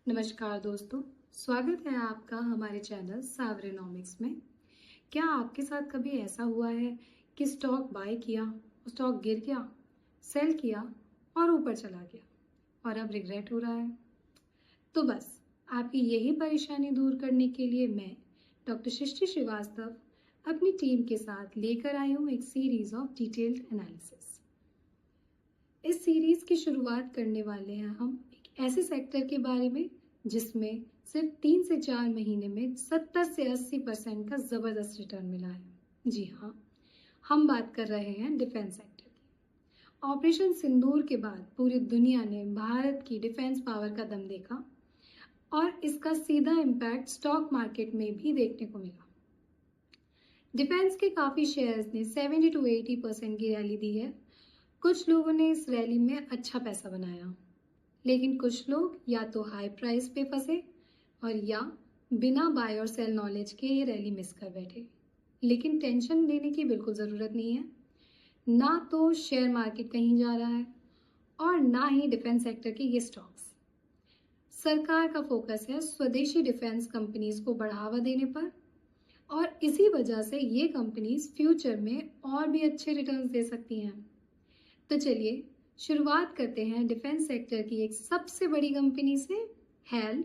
नमस्कार दोस्तों, स्वागत है आपका हमारे चैनल सावरेनॉमिक्स में। क्या आपके साथ कभी ऐसा हुआ है कि स्टॉक बाय किया, स्टॉक गिर गया, सेल किया और ऊपर चला गया और अब रिग्रेट हो रहा है? तो बस आपकी यही परेशानी दूर करने के लिए मैं डॉक्टर सृष्टि श्रीवास्तव अपनी टीम के साथ लेकर आई हूँ एक सीरीज ऑफ डिटेल्ड एनालिसिस। इस सीरीज की शुरुआत करने वाले हैं हम एक ऐसे सेक्टर के बारे में जिसमें सिर्फ 3 से 4 महीने में 70 से 80% का जबरदस्त रिटर्न मिला है। जी हाँ, हम बात कर रहे हैं डिफेंस सेक्टर की। ऑपरेशन सिंदूर के बाद पूरी दुनिया ने भारत की डिफेंस पावर का दम देखा और इसका सीधा इम्पैक्ट स्टॉक मार्केट में भी देखने को मिला। डिफेंस के काफी शेयर्स ने 70 to 80% की रैली दी है। कुछ लोगों ने इस रैली में अच्छा पैसा बनाया, लेकिन कुछ लोग या तो हाई प्राइस पे फंसे और या बिना बाय और सेल नॉलेज के ये रैली मिस कर बैठे। लेकिन टेंशन लेने की बिल्कुल ज़रूरत नहीं है। ना तो शेयर मार्केट कहीं जा रहा है और ना ही डिफेंस सेक्टर के ये स्टॉक्स। सरकार का फोकस है स्वदेशी डिफेंस कंपनीज को बढ़ावा देने पर और इसी वजह से ये कंपनीज फ्यूचर में और भी अच्छे रिटर्न्स दे सकती हैं। तो चलिए शुरुआत करते हैं डिफेंस सेक्टर की एक सबसे बड़ी कंपनी से, हेल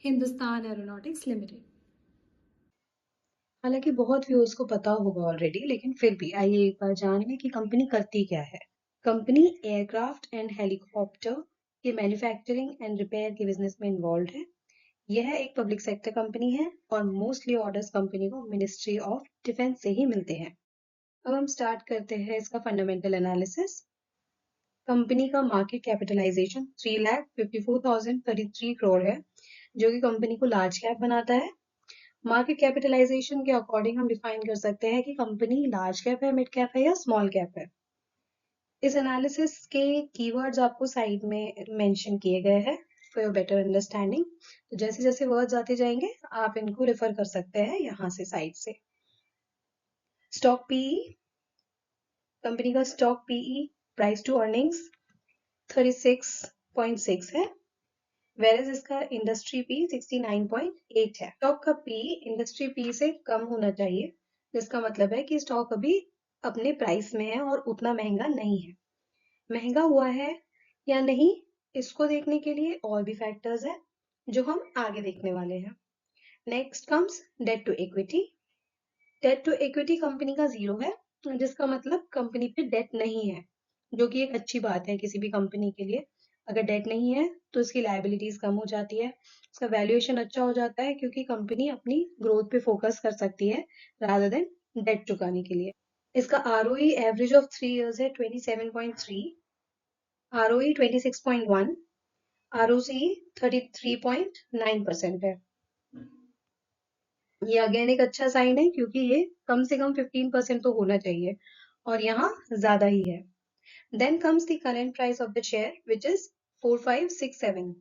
हिंदुस्तान एरोनॉटिक्स लिमिटेड। हालांकि बहुत व्यूअर्स को पता होगा ऑलरेडी, लेकिन फिर भी आइए एक बार जान लें कि कंपनी करती क्या है। कंपनी एयरक्राफ्ट एंड हेलीकॉप्टर के मैन्युफैक्चरिंग एंड रिपेयर के बिजनेस में इन्वॉल्व है। यह एक पब्लिक सेक्टर कंपनी है और मोस्टली ऑर्डर्स कंपनी को मिनिस्ट्री ऑफ डिफेंस से ही मिलते हैं। अब हम स्टार्ट करते हैं इसका फंडामेंटल एनालिसिस। कंपनी का मार्केट कैपिटलाइजेशन 3,54,033 करोड़ है, जो कि कंपनी को लार्ज कैप बनाता है। मार्केट कैपिटलाइजेशन के अकॉर्डिंग हम डिफाइन कर सकते हैं कि कंपनी लार्ज कैप है, मिड कैप है या स्मॉल कैप है। इस एनालिसिस के कीवर्ड्स आपको साइड में मेंशन किए गए हैं फॉर योर बेटर अंडरस्टैंडिंग। तो जैसे जैसे वर्ड्स आते जाएंगे आप इनको रेफर कर सकते हैं यहाँ से साइड से। स्टॉक पीई, कंपनी का stock PE price to earnings 36.6 है, वेरेज इसका इंडस्ट्री पी 69.8 है। स्टॉक का पी इंडस्ट्री पी से कम होना चाहिए, जिसका मतलब है कि स्टॉक अभी अपने प्राइस में है और उतना महंगा नहीं है। महंगा हुआ है या नहीं, इसको देखने के लिए और भी फैक्टर्स हैं जो हम आगे देखने वाले हैं। Next comes debt to equity. Debt to equity company का 0 है, जिसका मतलब कंपनी पे डेट नहीं है, जो कि एक अच्छी बात है किसी भी कंपनी के लिए। अगर डेट नहीं है तो इसकी लायबिलिटीज कम हो जाती है, इसका वैल्यूएशन अच्छा हो जाता है, क्योंकि कंपनी अपनी ग्रोथ पे फोकस कर सकती है रादर देन डेट चुकाने के लिए। इसका आरओई एवरेज ऑफ 3 इयर्स है 27.3, आरओई 26.1, आरओसी 33.9% है। ये अगेन एक अच्छा साइन है, क्योंकि ये कम से कम 15% तो होना चाहिए और यहाँ ज्यादा ही है। Then comes the current price of the share which is 4567।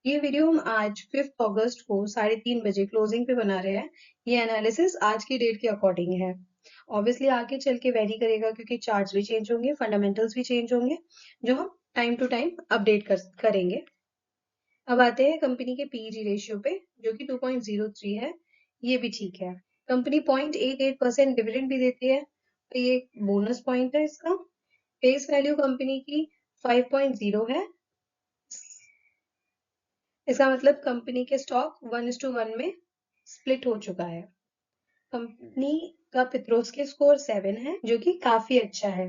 ये वीडियो हम आज 5 अगस्त को 3:30 बजे क्लोजिंग पे बना रहे हैं। ये एनालिसिस आज की डेट के अकॉर्डिंग है। ऑब्वियसली आगे चल के वेरी करेगा, क्योंकि चार्ट्स भी चेंज होंगे, फंडामेंटल्स भी चेंज होंगे, जो हम टाइम टू टाइम अपडेट करेंगे। अब आते हैं कंपनी के पीईजी रेशियो पे, जो कि 2.03 है। ये भी ठीक है। कंपनी 0.88% डिविडेंड भी देती है, तो ये बोनस पॉइंट है इसका। फेस वैल्यू कंपनी की 5.0 है। इसका मतलब कंपनी के स्टॉक 1:1 में स्प्लिट हो चुका है। कंपनी का पित्रोस्की स्कोर 7 है, जो कि काफी अच्छा है।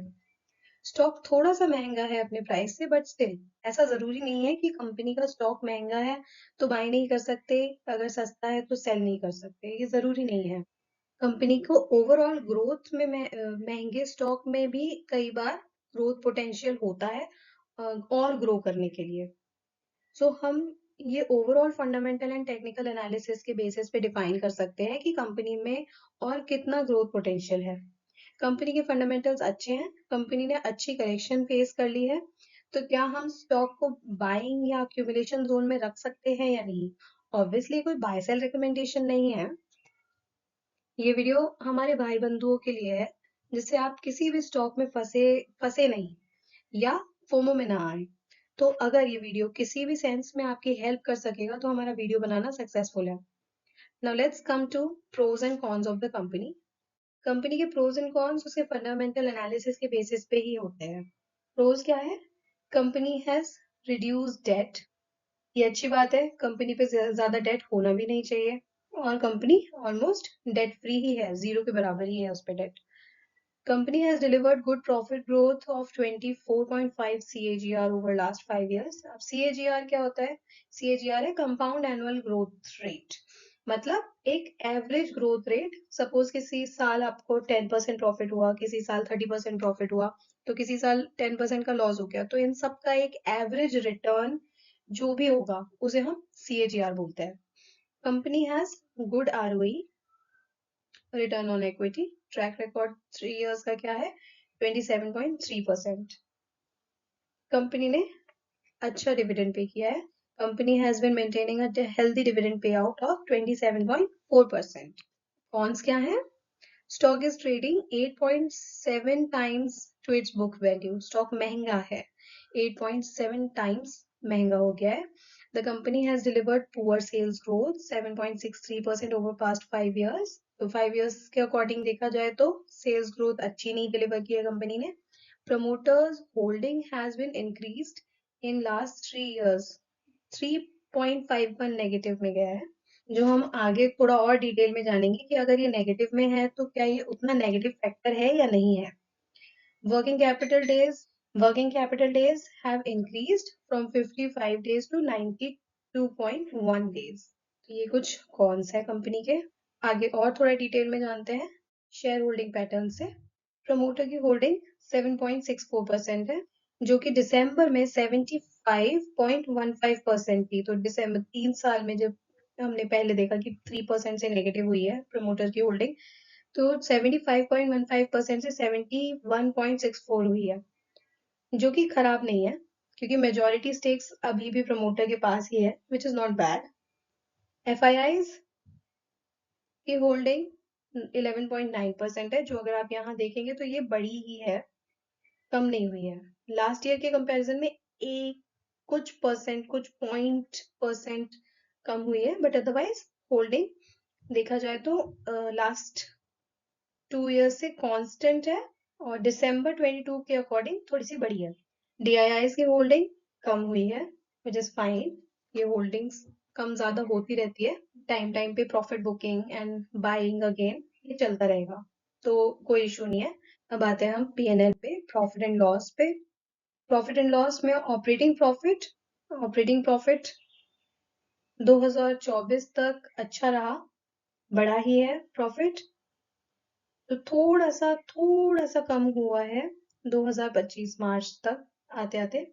स्टॉक थोड़ा सा महंगा है अपने प्राइस से, बट स्टिल ऐसा जरूरी नहीं है कि कंपनी का स्टॉक महंगा है तो बाय नहीं कर सकते, अगर सस्ता है तो सेल नहीं कर सकते, ये जरूरी नहीं है। कंपनी को ओवरऑल ग्रोथ में महंगे स्टॉक में भी कई बार ग्रोथ पोटेंशियल होता है और ग्रो करने के लिए। सो हम ये overall fundamental and technical analysis के बेसिस पे डिफाइन कर सकते हैं कि कंपनी में और कितना ग्रोथ पोटेंशियल है। कंपनी के फंडामेंटल्स अच्छे हैं, कंपनी ने अच्छी करेक्शन फेस कर ली है, तो क्या हम स्टॉक को बाइंग या अक्यूमुलेशन जोन में रख सकते हैं या नहीं? ऑब्वियसली कोई बाय सेल रिकमेंडेशन नहीं है। ये वीडियो हमारे भाई बंधुओं के लिए है, जिससे आप किसी भी स्टॉक में फंसे फंसे नहीं या फोमो में ना आए। तो अगर ये वीडियो किसी भी सेंस में आपकी हेल्प कर सकेगा तो हमारा वीडियो बनाना सक्सेसफुल है। Now let's come to pros and cons of the company. Company के प्रोज एंड कॉन्स उसके फंडामेंटल एनालिसिस के बेसिस पे ही होते हैं। प्रोज क्या है? Company has reduced debt. ये अच्छी बात है, कंपनी पे ज्यादा डेट होना भी नहीं चाहिए और कंपनी ऑलमोस्ट डेट फ्री ही है, जीरो के बराबर ही है उस पे date. Company has delivered good profit growth of 24.5 CAGR over last 5 years. अब CAGR क्या होता है? CAGR है Compound Annual Growth Rate. मतलब एक एवरेज ग्रोथ रेट। सपोज किसी साल आपको 10% प्रॉफिट हुआ, किसी साल 30% प्रॉफिट हुआ, तो किसी साल 10% का लॉस हो गया, तो इन सब का एक एवरेज रिटर्न जो भी होगा उसे हम CAGR बोलते हैं। Company has good ROE, return on equity. Track record 3 years का क्या है? 27.3%। कंपनी ने अच्छा डिविडेंड पे किया है। Company has been maintaining a healthy dividend pay out of 27.4%। Cons क्या है? Stock is trading 8.7 times to its book value. Stock महंगा है, 8.7 टाइम्स महंगा हो गया है। The company has delivered poor sales growth 7.63% over past 5 years. तो 5 years के अकॉर्डिंग देखा जाए तो सेल्स ग्रोथ अच्छी नहीं डिलीवर की है कंपनी ने। Promoters holding has been increased in last 3 years. 3.51 negative में गया है, जो हम आगे थोड़ा और डिटेल में जानेंगे कि अगर ये नेगेटिव में है तो क्या ये उतना नेगेटिव फैक्टर है या नहीं है। Working capital days have increased from 55 days to 92.1 days. तो ये कुछ कॉन्स है कंपनी के। आगे और थोड़ा डिटेल में जानते हैं शेयर होल्डिंग पैटर्न से। प्रमोटर की होल्डिंग 7.64% है, जो कि दिसंबर में 75.15% थी। तो दिसंबर 3 साल में जब हमने पहले देखा कि 3% से नेगेटिव हुई है प्रमोटर की होल्डिंग, तो 75.15% से 71.64 हुई है, जो कि खराब नहीं है क्योंकि मेजॉरिटी स्टेक्स अभी भी प्रमोटर के पास ही है, which is not bad. FIIs की होल्डिंग 11.9% है, जो अगर आप यहाँ देखेंगे तो ये बड़ी ही है, कम नहीं हुई है। लास्ट ईयर के कंपैरिजन में एक कुछ परसेंट, कुछ पॉइंट परसेंट कम हुई है, बट अदरवाइज होल्डिंग देखा जाए तो लास्ट 2 ईयर्स से कांस्टेंट है और दिसंबर 22 के अकॉर्डिंग थोड़ी सी बढ़ी है। DIIs की होल्डिंग कम हुई है, विच इज फाइन। ये होल्डिंग्स कम ज्यादा होती रहती है, टाइम टाइम पे profit booking and buying again ये चलता रहेगा, तो कोई इशू नहीं है। अब आते हैं हम P&L पे, प्रॉफिट एंड लॉस पे। प्रॉफिट एंड लॉस में ऑपरेटिंग प्रॉफिट 2024 तक अच्छा रहा, बड़ा ही है प्रॉफिट, तो थोड़ा सा कम हुआ है 2025 मार्च तक आते आते,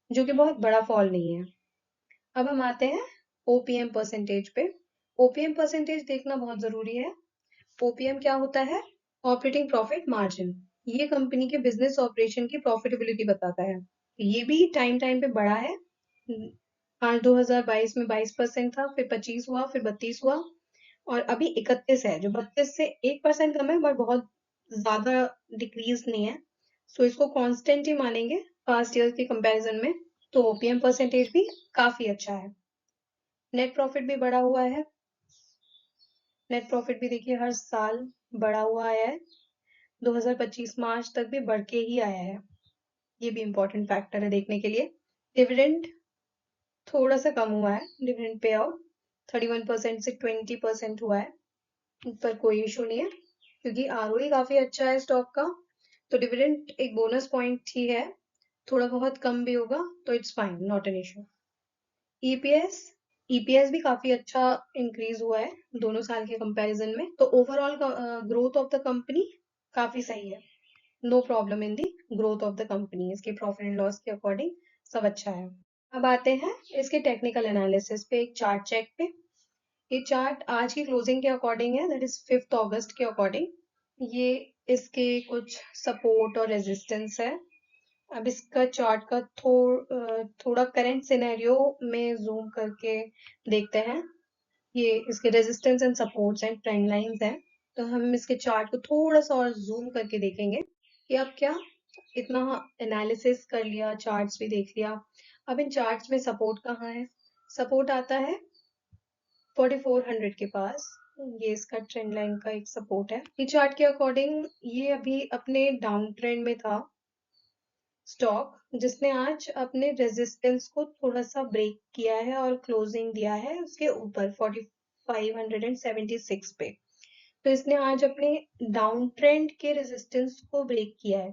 जो कि बहुत बड़ा फॉल नहीं है। अब हम आते हैं OPM परसेंटेज पे। OPM परसेंटेज देखना बहुत जरूरी है। OPM क्या होता है? Operating profit margin. ये कंपनी के बिजनेस ऑपरेशन की प्रॉफिटेबिलिटी बताता है। ये भी टाइम टाइम पे बढ़ा है। आज 2022 में 22% था, फिर 25 हुआ, फिर 32 हुआ और अभी 31 है, जो 32 से 1% कम है, बट बहुत ज्यादा डिक्रीज नहीं है। सो इसको कांस्टेंट ही मानेंगे पास्ट ईयर के कंपैरिजन में। तो OPM परसेंटेज भी काफी अच्छा है। नेट प्रॉफिट भी बढ़ा हुआ है। नेट प्रॉफिट भी देखिए हर साल बढ़ा हुआ है, 2025 मार्च तक भी बढ़ के ही आया है। ये भी इम्पोर्टेंट फैक्टर है देखने के लिए। डिविडेंड थोड़ा सा कम हुआ है, डिविडेंड पे आउट 31% से 20% हुआ है, पर कोई इशू नहीं है क्योंकि ROE काफी अच्छा है स्टॉक का। तो डिविडेंड एक बोनस पॉइंट ही है, थोड़ा बहुत कम भी होगा तो it's fine, not an issue. EPS भी काफी अच्छा इंक्रीज हुआ है दोनों साल के कंपैरिजन में। तो overall growth of the company काफी सही है, no problem in the growth of the company. इसके प्रॉफिट एंड लॉस के अकॉर्डिंग सब अच्छा है। अब आते हैं इसके टेक्निकल एनालिसिस पे, एक चार्ट चेक पे। ये चार्ट आज की क्लोजिंग के अकॉर्डिंग है, दैट इज 5 अगस्त के अकॉर्डिंग। ये इसके कुछ सपोर्ट और रेजिस्टेंस है। अब इसका चार्ट का थोड़ा करंट सिनेरियो में जूम करके देखते हैं। ये इसके resistance and supports and trend lines हैं, तो हम इसके चार्ट को थोड़ा सा और जूम करके देखेंगे कि अब क्या इतना एनालिसिस कर लिया, चार्ट्स भी देख लिया, अब इन चार्ट्स में सपोर्ट कहाँ है? सपोर्ट आता है 4400 के पास। ये इसका ट्रेंड लाइन का एक सपोर्ट है। ये चार्ट के अकॉर्डिंग ये अभी अपने डाउन ट्रेंड में था स्टॉक, जिसने आज अपने रेजिस्टेंस को थोड़ा सा ब्रेक किया है और क्लोजिंग दिया है उसके ऊपर 4576 पे। तो इसने आज अपने डाउन ट्रेंड के रेजिस्टेंस को ब्रेक किया है,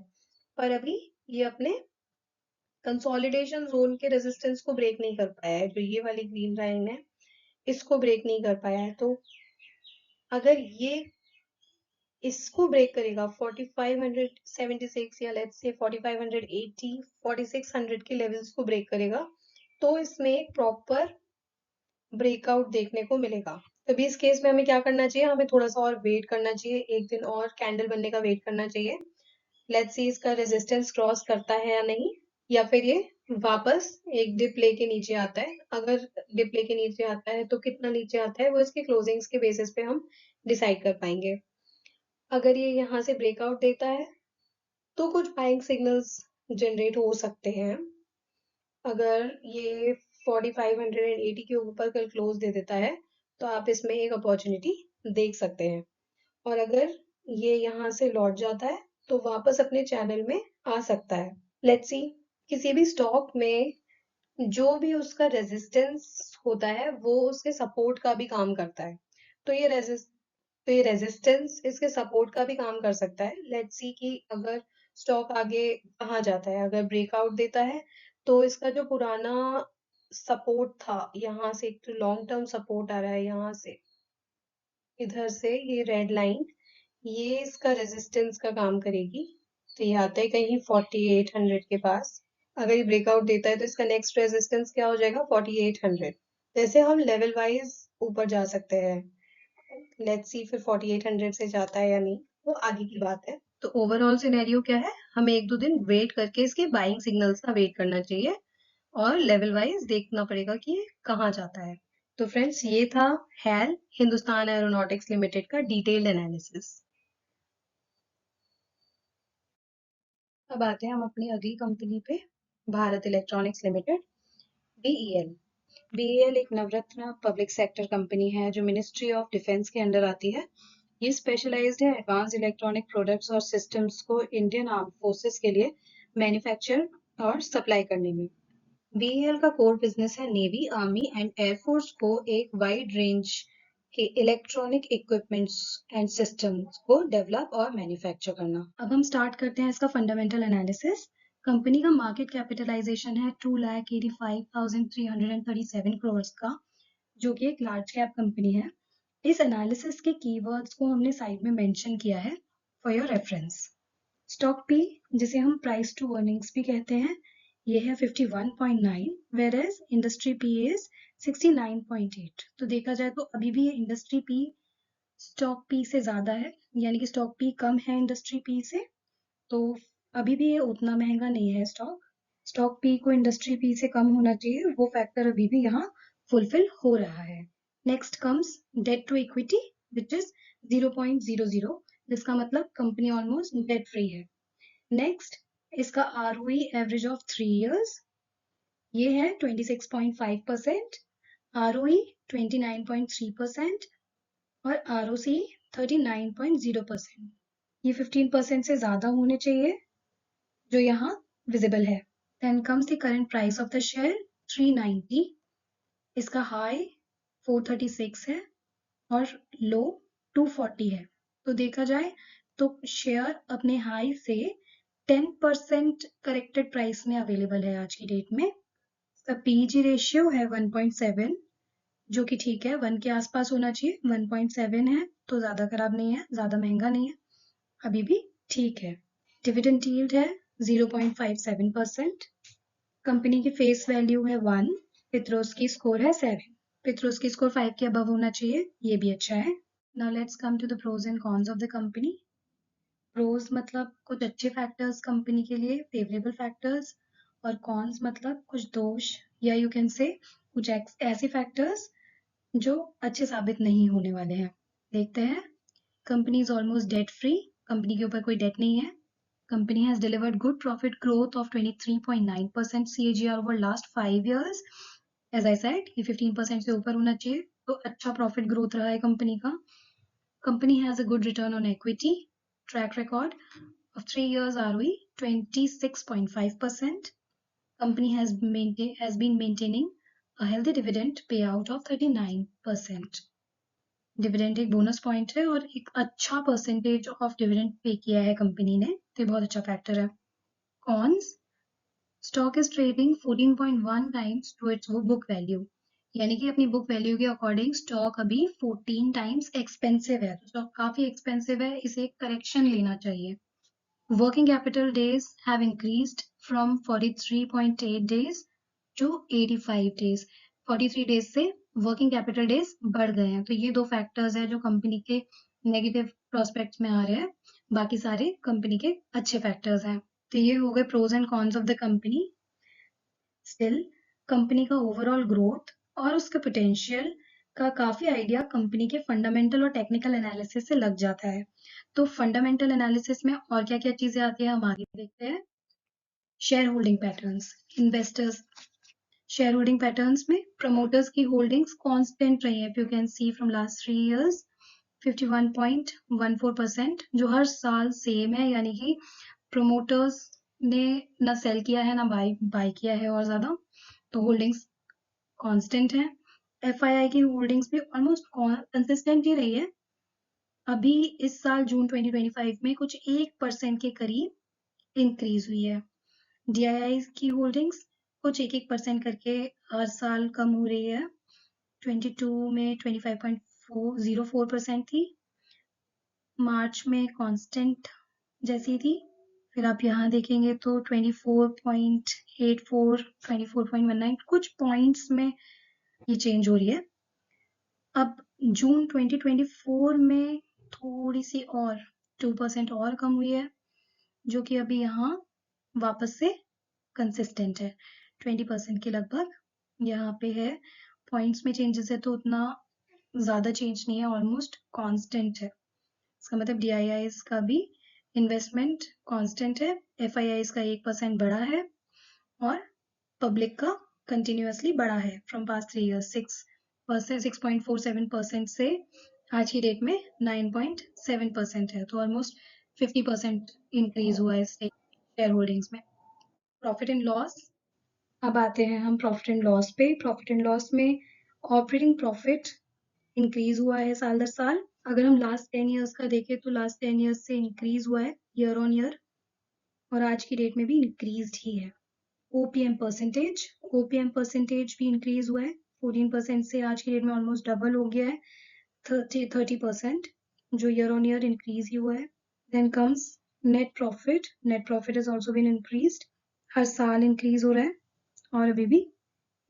पर अभी ये अपने कंसोलिडेशन जोन के रेजिस्टेंस को ब्रेक नहीं कर पाया है। जो ये वाली ग्रीन लाइन है इसको ब्रेक नहीं कर पाया है। तो अगर ये इसको ब्रेक करेगा 4576 या लेट्स से 4580 4600 के लेवल्स को ब्रेक करेगा, तो इसमें एक प्रॉपर ब्रेकआउट देखने को मिलेगा। तभी इस केस में हमें क्या करना चाहिए? हमें थोड़ा सा और वेट करना चाहिए, एक दिन और कैंडल बनने का वेट करना चाहिए। लेट्स सी इसका रेजिस्टेंस क्रॉस करता है या नहीं, या फिर ये वापस एक डिप लेके नीचे आता है। अगर डिप लेके नीचे आता है तो कितना नीचे आता है वो इसके क्लोजिंग्स के बेसिस पे हम डिसाइड कर पाएंगे। अगर ये यहाँ से ब्रेकआउट देता है तो कुछ बाइंग सिग्नल्स जनरेट हो सकते हैं। अगर ये 4580 के ऊपर कल क्लोज दे देता है तो आप इसमें एक अपॉर्चुनिटी देख सकते हैं। और अगर ये यहाँ से लौट जाता है तो वापस अपने चैनल में आ सकता है। लेट्स सी, किसी भी स्टॉक में जो भी उसका रेजिस्टेंस होता है वो उसके सपोर्ट का भी काम करता है। तो ये रेजिस्टेंस इसके सपोर्ट का भी काम कर सकता है। लेट्स सी कि अगर स्टॉक आगे कहाँ जाता है, अगर ब्रेकआउट देता है तो इसका जो पुराना सपोर्ट था, यहाँ से एक लॉन्ग टर्म सपोर्ट आ रहा है, यहाँ से इधर से ये रेड लाइन, ये इसका रेजिस्टेंस का काम करेगी। तो ये आता है कहीं 4800 के पास। अगर ये ब्रेकआउट देता है तो इसका नेक्स्ट रेजिस्टेंस क्या हो जाएगा? 4800। जैसे हम लेवल वाइज ऊपर जा सकते हैं। लेट्स सी फिर 4800 से जाता है या नहीं, वो आगे की बात है। तो ओवरऑल सिनेरियो क्या है? हमें एक दो दिन वेट करके इसके बाइंग सिग्नल्स का वेट करना चाहिए और लेवल वाइज देखना पड़ेगा कि ये कहाँ जाता है। तो फ्रेंड्स, ये था हैल हिंदुस्तान एरोनॉटिक्स लिमिटेड का डिटेल्ड एनालिसिस। अब आते हैं हम अपनी अगली कंपनी पे, Bharat electronics limited, BEL. BEL एक नवरत्न पब्लिक सेक्टर कंपनी है जो मिनिस्ट्री ऑफ डिफेंस के अंडर आती है। ये स्पेशलाइज्ड है एडवांस इलेक्ट्रॉनिक प्रोडक्ट्स और सिस्टम्स को इंडियन आर्म फोर्सेस के लिए मैन्युफैक्चर और सप्लाई करने में। बीईएल का कोर बिजनेस है नेवी, आर्मी एंड एयरफोर्स को एक वाइड रेंज के इलेक्ट्रॉनिक इक्विपमेंट्स एंड सिस्टम्स को डेवलप और मैन्युफैक्चर करना। अब हम स्टार्ट करते हैं इसका फंडामेंटल एनालिसिस। कंपनी का मार्केट कैपिटलाइजेशन है 2,85,337 करोड़ का, जो कि एक लार्ज कैप कंपनी है। इस एनालिसिस के कीवर्ड्स को हमने साइड में मेंशन किया है for your reference. Stock P, जिसे हम प्राइस टू अर्निंग्स भी कहते हैं, ये है 51.9, whereas industry P is 69.8। तो देखा जाए तो अभी भी ये इंडस्ट्री पी स्टॉक पी से ज्यादा है, यानी कि स्टॉक पी कम है इंडस्ट्री पी से। तो अभी भी ये उतना महंगा नहीं है स्टॉक। स्टॉक पी को इंडस्ट्री पी से कम होना चाहिए, वो फैक्टर अभी भी यहाँ फुलफिल हो रहा है। Next comes debt to equity which is 0.00, जिसका मतलब कंपनी ऑलमोस्ट डेट फ्री है। नेक्स्ट, इसका आरओई एवरेज ऑफ 3 इयर्स, ये है 26.5%, आरओई 29.3% और आरओसी 39.0%। ये 15% से ज्यादा होने चाहिए जो यहाँ विजिबल है। Then comes the current price of the share 390, इसका हाई 436 है और लो 240 है। तो देखा जाए तो शेयर अपने हाई से 10% करेक्टेड प्राइस में अवेलेबल है आज की डेट में। इसका पीजी रेशियो है 1.7, जो कि ठीक है, 1 के आसपास होना चाहिए। 1.7 है तो ज्यादा खराब नहीं है, ज्यादा महंगा नहीं है, अभी भी ठीक है। डिविडेंड यील्ड है 0.57%। कंपनी की फेस वैल्यू है 1, पित्रोस्की स्कोर है 7। पित्रोस्की स्कोर 5 के अबव होना चाहिए, ये भी अच्छा है। Now let's come to the pros and cons of the company. Pros मतलब कुछ अच्छे फैक्टर्स कंपनी के लिए, फेवरेबल फैक्टर्स, और कॉन्स मतलब कुछ दोष या यू कैन से कुछ ऐसे फैक्टर्स जो अच्छे साबित नहीं होने वाले हैं। देखते हैं। Company is almost debt free, company के ऊपर कोई डेट नहीं है। company has delivered good profit growth of 23.9% CAGR over last 5 years. As I said, ये 15% से ऊपर होना चाहिए, तो अच्छा profit growth रहा है company का. Company has a good return on equity. Track record of 3 years ROE 26.5%. Company has been maintaining a healthy dividend payout of 39%. Dividend एक बोनस पॉइंट है और एक अच्छा परसेंटेज ऑफ डिविडेंड पे किया है कंपनी ने, तो ये बहुत अच्छा फैक्टर है. Cons, stock is trading 14.1 times to its book value, यानी कि अपनी बुक वैल्यू के अकॉर्डिंग स्टॉक अभी 14 टाइम्स एक्सपेंसिव है, तो स्टॉक काफी एक्सपेंसिव है, इसे एक करेक्शन लेना चाहिए. Working capital days have increased from 43.8 days to 85 days. 43 days से वर्किंग कैपिटल डेज बढ़ गए हैं, तो ये दो फैक्टर्स है जो कंपनी के नेगेटिव प्रोस्पेक्ट्स में आ रहे हैं, बाकी सारे कंपनी के अच्छे फैक्टर्स हैं. तो ये हो गए pros and cons of the company. Still company का ओवरऑल ग्रोथ और उसका पोटेंशियल का काफी आइडिया कंपनी के फंडामेंटल और टेक्निकल एनालिसिस से लग जाता है. तो फंडामेंटल एनालिसिस में और क्या क्या चीजें आती है हम आगे देखते हैं. Share holding patterns, investors share holding patterns में प्रमोटर्स की होल्डिंग्स कांस्टेंट रही है. You can see from last 3 years 51.14%, जो हर साल सेम है, यानी कि प्रमोटर्स ने ना सेल किया है ना बाय किया है और ज्यादा, तो होल्डिंग्स कांस्टेंट है. एफआईआई की होल्डिंग्स भी ऑलमोस्ट कंसिस्टेंट ही रही है. अभी इस साल जून 2025 में कुछ 1% के करीब इंक्रीज हुई है. डीआईआई की होल्डिंग्स कुछ 1% करके हर साल कम हो रही है. 22 में 25.04% थी, मार्च में कांस्टेंट जैसी थी, फिर आप यहाँ देखेंगे तो 24.84, 24.19 कुछ पॉइंट्स में ये चेंज हो रही है. अब जून 2024 में थोड़ी सी और 2% और कम हुई है, जो कि अभी यहाँ वापस से कंसिस्टेंट है 20% के लगभग यहाँ पे है. पॉइंट्स में चेंजेस है तो उतना ज्यादा चेंज नहीं है, ऑलमोस्ट कांस्टेंट है. इसका मतलब डीआईआईज का भी इन्वेस्टमेंट कांस्टेंट है, एफआईआईज का 1% बढ़ा है और पब्लिक का कंटिन्यूअसली बढ़ा है फ्रॉम पास्ट 3 इयर्स. 6.47% से आज की डेट में 9.7% है, तो ऑलमोस्ट 50% इंक्रीज हुआ है शेयर होल्डिंग्स में. प्रॉफिट एंड लॉस, अब आते हैं हम प्रॉफिट एंड लॉस पे. प्रॉफिट एंड लॉस में ऑपरेटिंग प्रॉफिट इंक्रीज हुआ है साल दर साल. अगर हम लास्ट 10 इयर्स का देखें तो लास्ट 10 इयर्स से इंक्रीज हुआ है ईयर ऑन ईयर, और आज की डेट में भी इंक्रीज ही है. ओपीएम परसेंटेज भी इंक्रीज हुआ है 14% से आज की डेट में ऑलमोस्ट डबल हो गया है 30%, जो ईयर ऑन ईयर इंक्रीज ही हुआ है. Then comes net profit is also been increased, हर साल इंक्रीज हो रहा है और अभी भी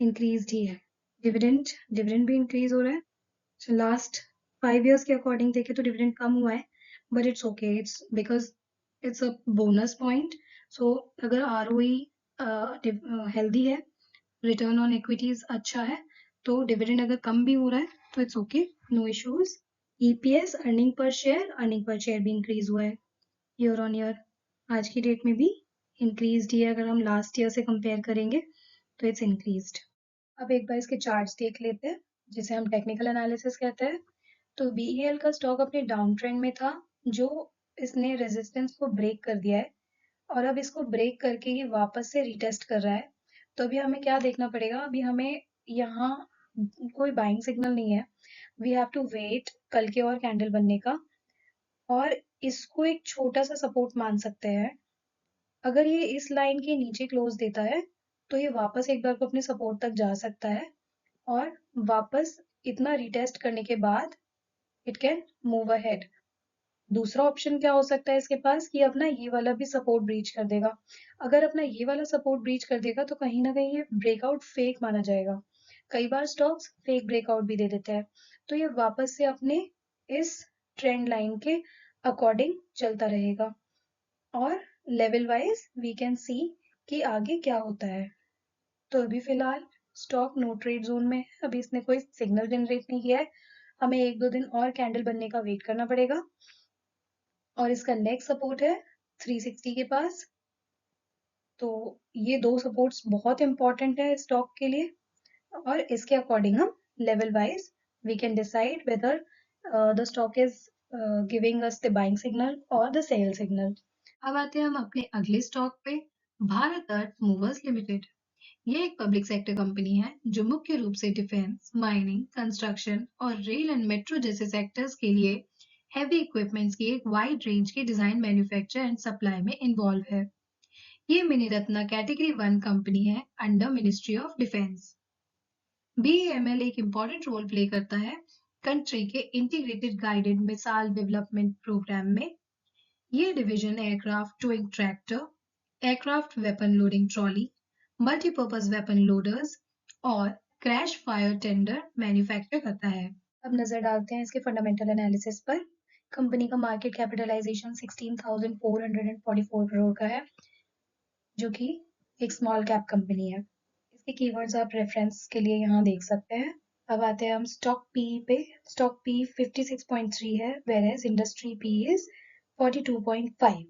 इंक्रीज ही है. डिविडेंड भी इंक्रीज हो रहा है. So लास्ट 5 इयर्स के अकॉर्डिंग देखें तो डिविडेंड कम हुआ है, but it's okay, it's because it's a bonus point. So अगर आरओई हेल्दी है, रिटर्न ऑन इक्विटीज अच्छा है, तो डिविडेंड अगर कम भी हो रहा है तो it's okay, no issues. EPS earning per share भी इंक्रीज हुआ है ईयर ऑन ईयर, आज की डेट में भी इंक्रीज ही है. अगर हम लास्ट ईयर से कंपेयर करेंगे तो इट्स इंक्रीज्ड. अब एक बार इसके चार्ट्स देख लेते हैं, जिसे हम टेक्निकल एनालिसिस कहते हैं. तो बीईएल का स्टॉक अपने डाउन ट्रेंड में था, जो इसने रेजिस्टेंस को ब्रेक कर दिया है और अब इसको ब्रेक करके ये वापस से रिटेस्ट कर रहा है. तो अभी हमें क्या देखना पड़ेगा, अभी हमें यहाँ कोई बाइंग सिग्नल नहीं है, वी हैव टू वेट कल के और कैंडल बनने का, और इसको एक छोटा सा सपोर्ट मान सकते हैं. अगर ये इस लाइन के नीचे क्लोज देता है तो ये वापस एक बार को अपने सपोर्ट तक जा सकता है, और वापस इतना रिटेस्ट करने के बाद इट कैन मूव अहेड. दूसरा ऑप्शन क्या हो सकता है इसके पास, कि अपना ये वाला भी सपोर्ट ब्रीच कर देगा. अगर अपना ये वाला सपोर्ट ब्रीच कर देगा तो कहीं ना कहीं ये ब्रेकआउट फेक माना जाएगा. कई बार स्टॉक्स फेक ब्रेकआउट भी दे देते हैं, तो ये वापस से अपने इस ट्रेंड लाइन के अकॉर्डिंग चलता रहेगा, और level wise we can see कि आगे क्या होता है. तो अभी फिलहाल स्टॉक नो ट्रेड जोन में है, अभी इसने कोई सिग्नल जनरेट नहीं किया है, हमें 1-2 दिन और कैंडल बनने का वेट करना पड़ेगा. और इसका नेक्स्ट सपोर्ट है 360 के पास। तो ये दो सपोर्ट्स बहुत इंपॉर्टेंट है स्टॉक के लिए, और इसके अकॉर्डिंग हम level wise we can decide whether the stock is giving us the buying signal और द सेल सिग्नल। अब आते हैं हम अपने अगले स्टॉक पे, भारत अर्थ मूवर्स लिमिटेड। ये एक पब्लिक सेक्टर कंपनी है जो मुख्य रूप से डिफेंस, माइनिंग, कंस्ट्रक्शन और रेल एंड मेट्रो जैसे सेक्टर्स के लिए हैवी इक्विपमेंट्स की एक वाइड रेंज की डिजाइन, मैन्युफैक्चर एंड सप्लाई में इन्वॉल्व है। ये मिनी रत्ना कैटेगरी 1 कंपनी है under ministry of defence. BEML एक इम्पॉर्टेंट रोल प्ले करता है कंट्री के integrated guided missile development programme में। ये division aircraft towing tractor, aircraft weapon loading trolley, multipurpose weapon loaders और क्रैश फायर टेंडर मैन्युफैक्चर करता है। अब नजर डालते हैं इसके फंडामेंटल एनालिसिस पर। कंपनी का मार्केट कैपिटलाइजेशन 16,444 करोड़ का है, जो कि एक स्मॉल कैप कंपनी है। इसके कीवर्ड्स आप रेफरेंस के लिए यहाँ देख सकते हैं। अब आते हैं हम स्टॉक पी पे। स्टॉक पी 56.3 है, whereas industry P is 42.5।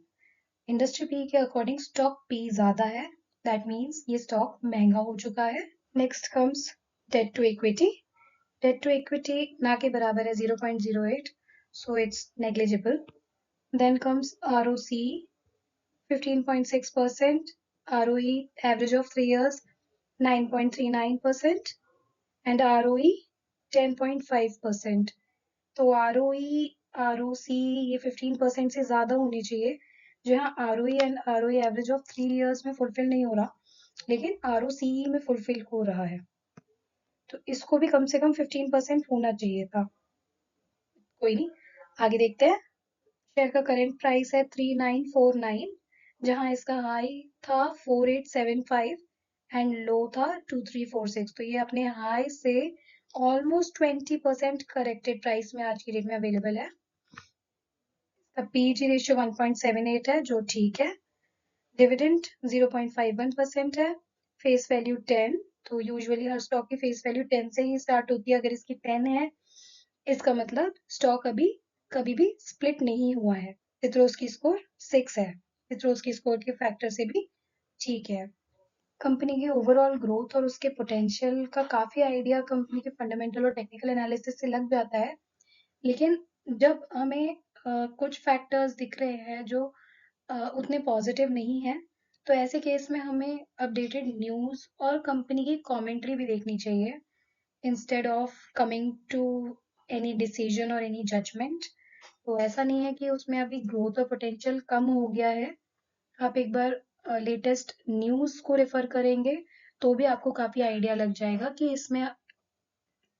Industry P के अकॉर्डिंग स्टॉक पी ज्यादा है, दैट मीन्स ये स्टॉक महंगा हो चुका है। Next comes debt to equity. Debt to equity ना के बराबर है 0.08, so it's negligible. Then comes ROC 15.6%, ROE average of 3 years 9.39% and ROE 10.5%। तो ROE ROC ये 15% से ज्यादा होनी चाहिए, जो यहाँ ROE and ROE average of 3 years में फुलफिल नहीं हो रहा, लेकिन ROCE में फुलफिल हो रहा है। तो इसको भी कम से कम 15% होना चाहिए था। कोई नहीं, आगे देखते हैं। शेयर का करेंट प्राइस है 3949, जहां इसका हाई था 4875 एंड लो था 2346। तो ये अपने हाई से ऑलमोस्ट 20% करेक्टेड प्राइस में आज की डेट में अवेलेबल है। पीईटी रेशियो 1.78 है, जो ठीक है। डिविडेंड 0.51% है। फेस वैल्यू 10, तो यूजुअली हर स्टॉक की फेस वैल्यू 10 से ही स्टार्ट होती है। अगर इसकी 10 है, इसका मतलब स्टॉक अभी कभी भी स्प्लिट नहीं हुआ है। पित्रोस्की स्कोर 6 है, पित्रोस्की स्कोर के फैक्टर से भी ठीक है। कंपनी की ओवरऑल ग्रोथ और उसके पोटेंशियल का काफी आइडिया कंपनी के फंडामेंटल और टेक्निकल एनालिसिस से लग जाता है, लेकिन जब हमें कुछ फैक्टर्स दिख रहे हैं जो उतने पॉजिटिव नहीं है, तो ऐसे केस में हमें अपडेटेड न्यूज और कंपनी की कमेंट्री भी देखनी चाहिए instead of coming to any decision और एनी जजमेंट। तो ऐसा नहीं है कि उसमें अभी ग्रोथ और पोटेंशियल कम हो गया है। आप एक बार लेटेस्ट न्यूज को रेफर करेंगे तो भी आपको काफी आइडिया लग जाएगा कि इसमें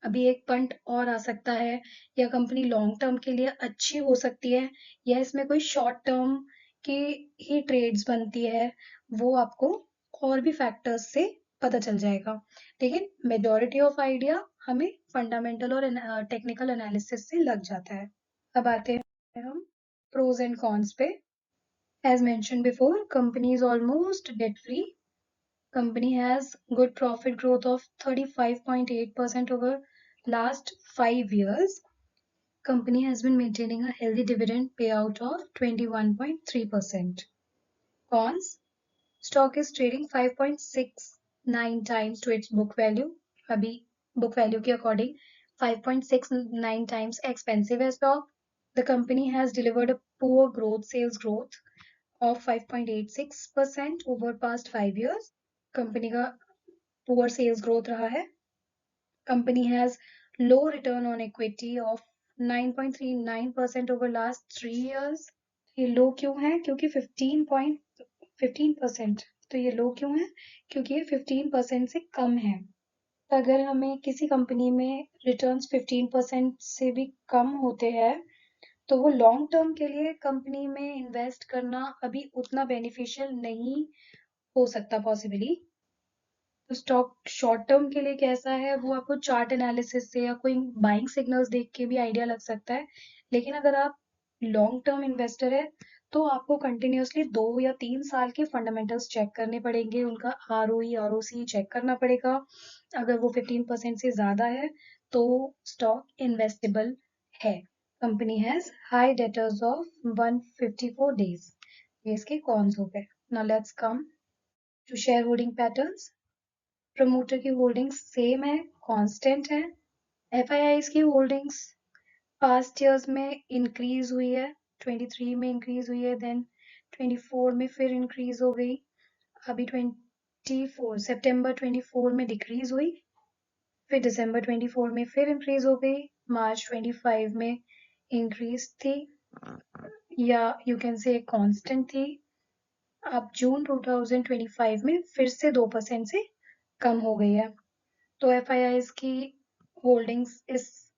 अभी एक पॉइंट और आ सकता है, या कंपनी लॉन्ग टर्म के लिए अच्छी हो सकती है, या इसमें कोई शॉर्ट टर्म की ही ट्रेड्स बनती है, वो आपको और भी फैक्टर्स से पता चल जाएगा। लेकिन मेजॉरिटी ऑफ आइडिया हमें फंडामेंटल और टेक्निकल एनालिसिस से लग जाता है। अब आते हैं हम प्रोज एंड कॉन्स पे। As mention before, company is almost debt free. Company has good profit growth of 35.8% over last 5 years. Company has been maintaining a healthy dividend payout of 21.3%. Cons: stock is trading 5.69 times to its book value. अभी book value के according 5.69 times expensive है stock. The company has delivered a poor sales growth of 5.86% over past 5 years. Company का poor sales growth रहा है. Company has low return on equity of 9.39% over last 3 years. ये लो क्यों है? क्योंकि 15%. तो ये लो क्यों है? क्योंकि ये 15% से कम है. अगर हमें किसी कंपनी में रिटर्न्स 15% से भी कम होते हैं, तो वो लॉन्ग टर्म के लिए कंपनी में इन्वेस्ट करना अभी उतना बेनिफिशियल नहीं हो सकता पॉसिबली. तो स्टॉक शॉर्ट टर्म के लिए कैसा है वो आपको चार्ट एनालिसिस से या कोई बाइंग सिग्नल्स देख के भी आइडिया लग सकता है. लेकिन अगर आप लॉन्ग टर्म इन्वेस्टर है, तो आपको कंटिन्यूअसली 2 या 3 साल के फंडामेंटल्स चेक करने पड़ेंगे, उनका ROE ROC चेक करना पड़ेगा. अगर वो 15% से ज्यादा है तो स्टॉक इन्वेस्टेबल है. Company has high debtors of 154 days. ये इसके कॉन्स हो गए। Now let's come to share holding patterns. Promoter की होल्डिंग्स सेम है, कांस्टेंट है। एफआईआईज की होल्डिंग्स पास्ट ईयर्स में इंक्रीज हुई है, 23 में इंक्रीज हुई है, देन 24 में फिर इंक्रीज हो गई, अभी 24 सितंबर 24 में डिक्रीज हुई, फिर दिसंबर 24 में फिर इंक्रीज हो गई, मार्च 25 में इंक्रीज थी, या यू कैन से कांस्टेंट थी। अब जून 2025 में फिर से 2% से कम हो गई है। तो एफआईआईज की होल्डिंग्स इस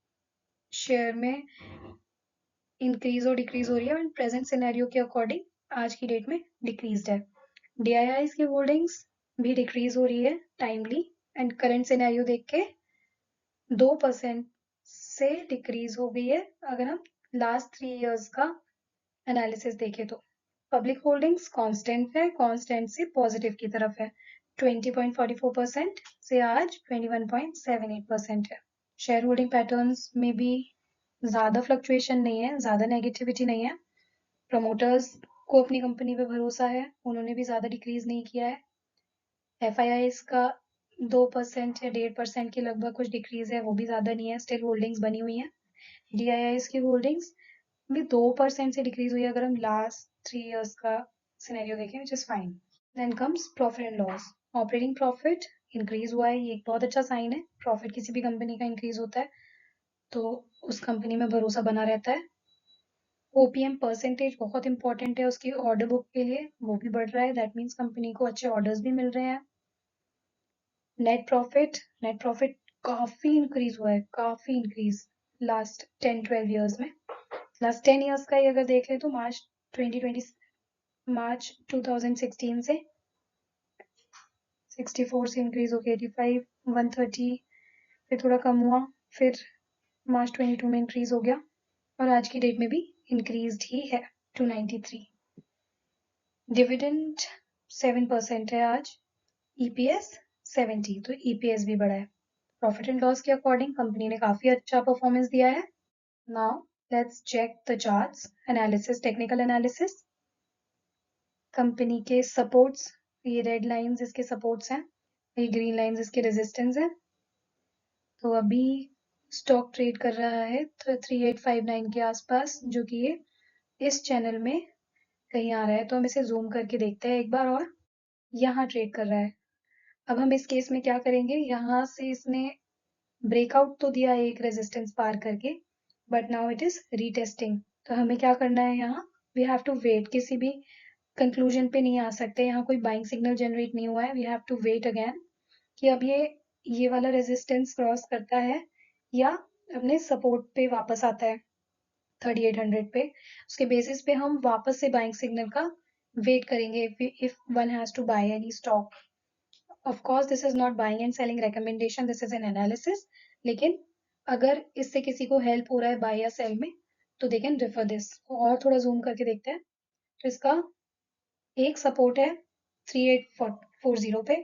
शेयर में इंक्रीज और डिक्रीज हो रही है, और प्रेजेंट सिनेरियो के अकॉर्डिंग आज की डेट में डिक्रीज्ड है। डीआईआईज की होल्डिंग्स भी डिक्रीज हो रही है टाइमली, एंड करंट सिनेरियो देख के 2% से डिक्रीज हो गई है अगर हम लास्ट 3 इयर्स का एनालिसिस देखें तो। पब्लिक होल्डिंग्स कांस्टेंट है, कांस्टेंट से पॉजिटिव की तरफ है, 20.44% से आज 21.78% है। शेयर होल्डिंग पैटर्न्स में भी ज्यादा फ्लक्चुएशन नहीं है, ज्यादा नेगेटिविटी नहीं है। प्रमोटर्स को अपनी कंपनी पे भरोसा है, उन्होंने भी ज्यादा डिक्रीज नहीं किया है। एफआईआईज का 2% या 1.5% के लगभग कुछ डिक्रीज है, वो भी ज्यादा नहीं है, स्टिल होल्डिंग्स बनी हुई है। डीआईआईज की होल्डिंग्स भी 2% से डिक्रीज हुई है अगर हम लास्ट 3 इयर्स का सिनेरियो देखें, which is fine. Then comes profit and loss. Operating profit increase हुआ है, ये एक बहुत अच्छा साइन है। प्रॉफिट किसी भी कंपनी का इंक्रीज होता है तो उस कंपनी में भरोसा बना रहता है। ओपीएम परसेंटेज बहुत इंपॉर्टेंट है उसकी ऑर्डर बुक के लिए, वो भी बढ़ रहा है, दैट मीन्स कंपनी को अच्छे ऑर्डर्स भी मिल रहे हैं। नेट प्रॉफिट काफी इंक्रीज हुआ है, काफी इंक्रीज लास्ट 10-12 इयर्स में। लास्ट 10 इयर्स का ही अगर देख ले तो मार्च 2016 से 64 से इंक्रीज हो गया 85, 130, फिर थोड़ा कम हुआ, फिर मार्च 22 में इंक्रीज हो गया, और आज की डेट में भी इंक्रीज ही है 293। डिविडेंड 7% है आज, ईपीएस 70, तो ईपीएस भी बढ़ा है। प्रॉफिट एंड लॉस के अकॉर्डिंग कंपनी ने काफी अच्छा परफॉर्मेंस दिया है। Now let's check the charts analysis, technical analysis. Company के सपोर्ट्स, ये रेड लाइंस इसके सपोर्ट्स हैं, ये ग्रीन लाइंस इसके रेजिस्टेंस है। तो अभी स्टॉक ट्रेड कर रहा है तो 3859 के आसपास, जो कि ये इस चैनल में कहीं आ रहा है। तो हम इसे जूम करके देखते हैं एक बार, और यहाँ ट्रेड कर रहा है। अब हम इस केस में क्या करेंगे, यहाँ से इसने ब्रेकआउट तो दिया एक रेजिस्टेंस पार करके, but now it is retesting. तो हमें क्या करना है, यहाँ वी हैव टू वेट, किसी भी कंक्लूजन पे नहीं आ सकते, यहाँ कोई बाइंग सिग्नल जनरेट नहीं हुआ है, we have to wait again कि अब ये वाला रेजिस्टेंस क्रॉस करता है या अपने सपोर्ट पे वापस आता है 3800 पे। उसके बेसिस पे हम वापस से बाइंग सिग्नल का वेट करेंगे if one has to buy any stock. Of course this is not buying and selling recommendation, this is an analysis, लेकिन अगर इससे किसी को हेल्प हो रहा है बाय या सेल में तो दे कैन रेफर दिस। और थोड़ा जूम करके देखते हैं। तो इसका एक सपोर्ट है 3840 पे,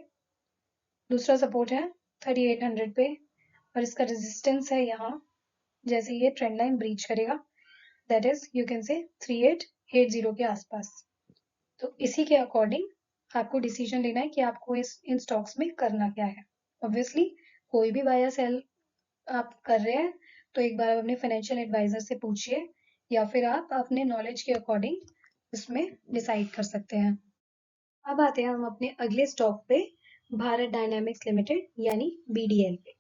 दूसरा सपोर्ट है 3800 पे, और इसका रेजिस्टेंस है यहाँ, जैसे ये ट्रेंड लाइन ब्रीच करेगा, that is you can say 3880 के आसपास। तो इसी के अकॉर्डिंग आपको डिसीजन लेना है कि आपको इन स्टॉक्स में करना क्या है। ऑब्वियसली कोई भी बाय या सेल आप कर रहे हैं तो एक बार आप अपने फाइनेंशियल एडवाइजर से पूछिए, या फिर आप अपने नॉलेज के अकॉर्डिंग इसमें डिसाइड कर सकते हैं। अब आते हैं हम अपने अगले स्टॉक पे, भारत डायनामिक्स लिमिटेड यानी बीडीएल पे।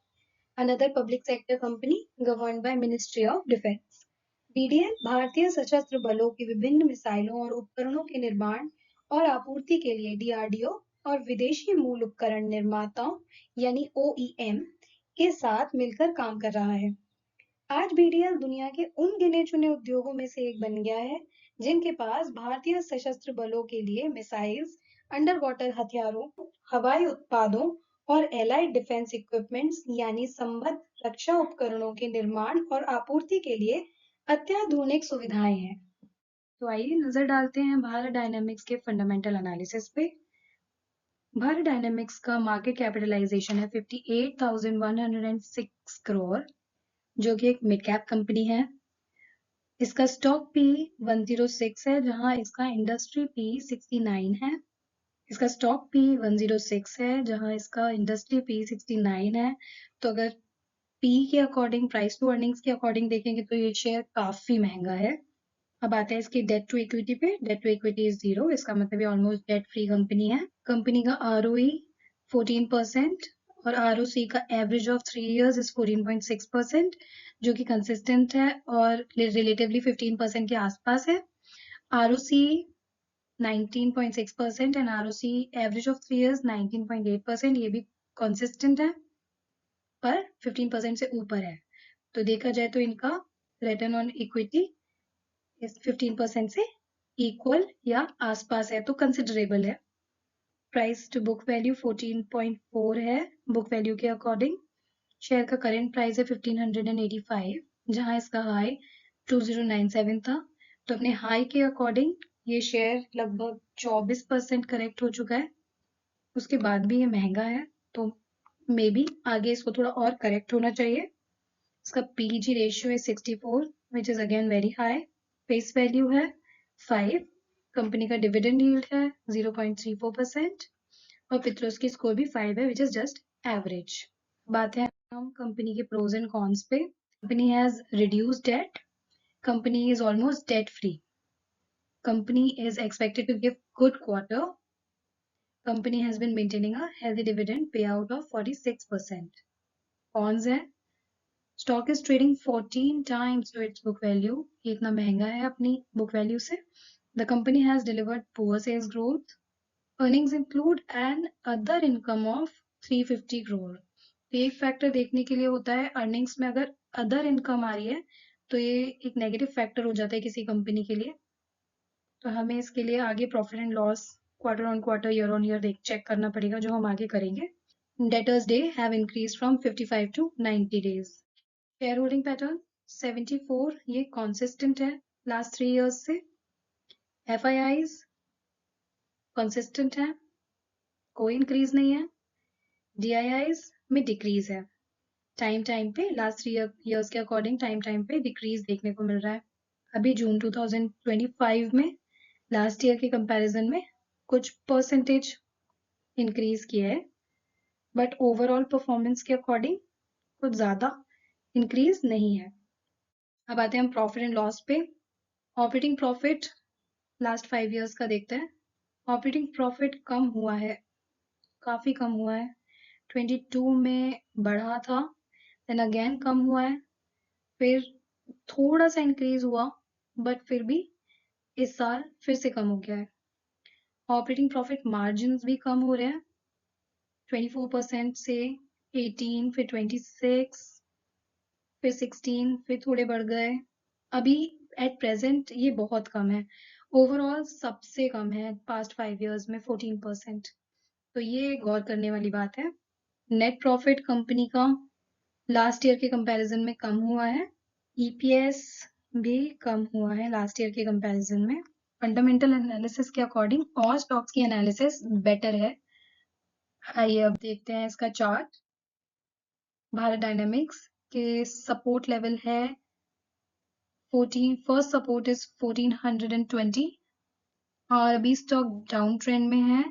Another public sector company governed by ministry of defence. BDL भारतीय सशस्त्र बलों की विभिन्न मिसाइलों और उपकरणों के निर्माण और आपूर्ति के लिए डीआरडीओ और विदेशी मूल उपकरण निर्माताओं यानी ओईएम के साथ मिलकर काम कर रहा है। आज बीडीएल दुनिया के उन गिने चुने उद्योगों में से एक बन गया है जिनके पास भारतीय सशस्त्र बलों के लिए मिसाइल्स, अंडर वाटर हथियारों, हवाई उत्पादों और एलाइड डिफेंस इक्विपमेंट्स यानी संबद्ध रक्षा उपकरणों के निर्माण और आपूर्ति के लिए अत्याधुनिक सुविधाएं हैं। तो आइए नजर डालते हैं भारत डायनामिक्स के फंडामेंटल एनालिसिस पे। भारत डायनामिक्स का मार्केट कैपिटलाइजेशन है 58,106 करोड़, जो कि एक मिड कैप कंपनी है। इसका स्टॉक पी 106 है, जहां इसका इंडस्ट्री पी 69 है। इसका स्टॉक पी 106 है, जहां इसका इंडस्ट्री पी 69 है। तो अगर पी के अकॉर्डिंग, प्राइस टू अर्निंग्स के अकॉर्डिंग देखेंगे तो ये शेयर काफी महंगा है। अब आते हैं इसकी डेट टू इक्विटी पे। डेट टू इक्विटी इज 0, इसका मतलब ये ऑलमोस्ट डेट फ्री कंपनी है। कंपनी का ROE 14% और ROC का एवरेज ऑफ 3 years इज 14.6%, जो कि कंसिस्टेंट है और रिलेटिवली 15% के आसपास है। ROC 19.6% and ROC average of 3 years 19.8%, ये भी कंसिस्टेंट है पर 15% से ऊपर है। तो देखा जाए तो इनका रिटर्न ऑन इक्विटी इस 15% से इक्वल या आसपास है, तो कंसिडरेबल है। प्राइस टू बुक वैल्यू 14.4 है बुक वैल्यू के अकॉर्डिंग। शेयर का करंट प्राइस है 1585, जहां इसका हाई 2097 था। तो अपने हाई के अकॉर्डिंग ये शेयर लगभग 24% करेक्ट हो चुका है। उसके बाद भी ये महंगा है, तो मे बी आगे इसको थोड़ा और करेक्ट होना चाहिए। इसका PEG रेशियो है 64, which is again very high. Face value है 5। कंपनी का डिविडेंड यील्ड है 0.34% और पित्रोस्की स्कोर भी 5 है, विच इज जस्ट एवरेज। बात है हम कंपनी के प्रोज एंड कॉन्स पे। Company has reduced debt, company is almost debt free, company is expected to give good quarter, company has been maintaining a healthy dividend pay out of 46%। Cons है, stock is trading 14 times to its book value, ये इतना महंगा है अपनी book value से। The company has delivered poor sales growth. Earnings include an other income of 350 crore. तो एक factor देखने के लिए होता है, अर्निंग्स में अगर अदर इनकम आ रही है तो ये एक नेगेटिव फैक्टर हो जाता है किसी कंपनी के लिए। तो हमें इसके लिए आगे profit and loss quarter on quarter, year on year check करना पड़ेगा, जो हम आगे करेंगे। Debtors day have increase from 55 to 90 days. Share holding pattern 74, ये कॉन्सिस्टेंट है लास्ट 3 years से। FIIs कंसिस्टेंट है, कोई इंक्रीज नहीं है। DIIs में डिक्रीज है, टाइम पे लास्ट 3 years के अकॉर्डिंग टाइम पे डिक्रीज देखने को मिल रहा है। अभी जून 2025 में लास्ट ईयर के कंपैरिजन में कुछ परसेंटेज इंक्रीज किया है, बट ओवरऑल परफॉर्मेंस के अकॉर्डिंग कुछ ज्यादा इंक्रीज नहीं है। अब आते हैं हम प्रॉफिट एंड लॉस पे। ऑपरेटिंग प्रॉफिट लास्ट 5 years का देखते हैं। ऑपरेटिंग प्रॉफिट कम हुआ है, काफी कम हुआ है। 22 में बढ़ा था, देन अगेन कम हुआ है, फिर थोड़ा सा इंक्रीज हुआ, बट फिर भी इस साल फिर से कम हो गया है। ऑपरेटिंग प्रॉफिट मार्जिन भी कम हो रहे हैं, 24% से 18, फिर 26, फिर 16, फिर थोड़े बढ़ गए। अभी एट प्रेजेंट ये बहुत कम है, ओवरऑल सबसे कम है पास्ट 5 years में 14%। तो ये गौर करने वाली बात है। नेट प्रॉफिट कंपनी का लास्ट ईयर के कंपैरिजन में कम हुआ है, EPS भी कम हुआ है लास्ट ईयर के कंपैरिजन में। फंडामेंटल एनालिसिस के अकॉर्डिंग और स्टॉक्स की एनालिसिस बेटर है। आइए अब देखते हैं इसका चार्ट। भारत डायनामिक्स के सपोर्ट लेवल है 14, फर्स्ट सपोर्ट इज 1420 और अभी स्टॉक डाउन ट्रेंड में है।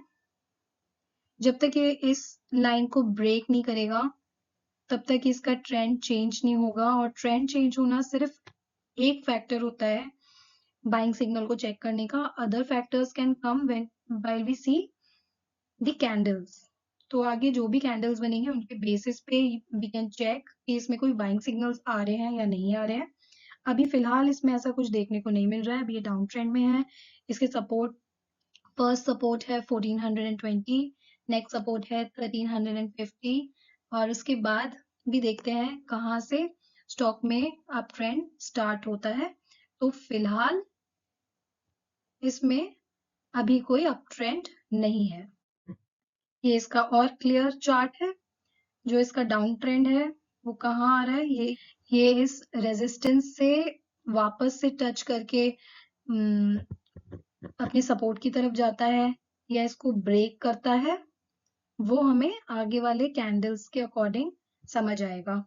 जब तक ये इस लाइन को ब्रेक नहीं करेगा तब तक इसका ट्रेंड चेंज नहीं होगा, और ट्रेंड चेंज होना सिर्फ एक फैक्टर होता है बाइंग सिग्नल को चेक करने का। Other factors can come when while we see the candles. तो आगे जो भी कैंडल्स बनेंगे उनके बेसिस पे वी कैन चेक कि इसमें कोई बाइंग सिग्नल्स आ रहे हैं या नहीं आ रहे हैं। अभी फिलहाल इसमें ऐसा कुछ देखने को नहीं मिल रहा है, अभी ये डाउन ट्रेंड में है। इसके सपोर्ट, फर्स्ट सपोर्ट है 1420, नेक्स्ट सपोर्ट है 1350 और उसके बाद भी देखते हैं कहाँ से स्टॉक में अप ट्रेंड स्टार्ट होता है। तो फिलहाल इसमें अभी कोई अप ट्रेंड नहीं है। ये इसका और क्लियर चार्ट है। जो इसका डाउन ट्रेंड है वो कहाँ आ रहा है, ये इस रेजिस्टेंस से वापस से टच करके अपने सपोर्ट की तरफ जाता है या इसको ब्रेक करता है, वो हमें आगे वाले कैंडल्स के अकॉर्डिंग समझ आएगा।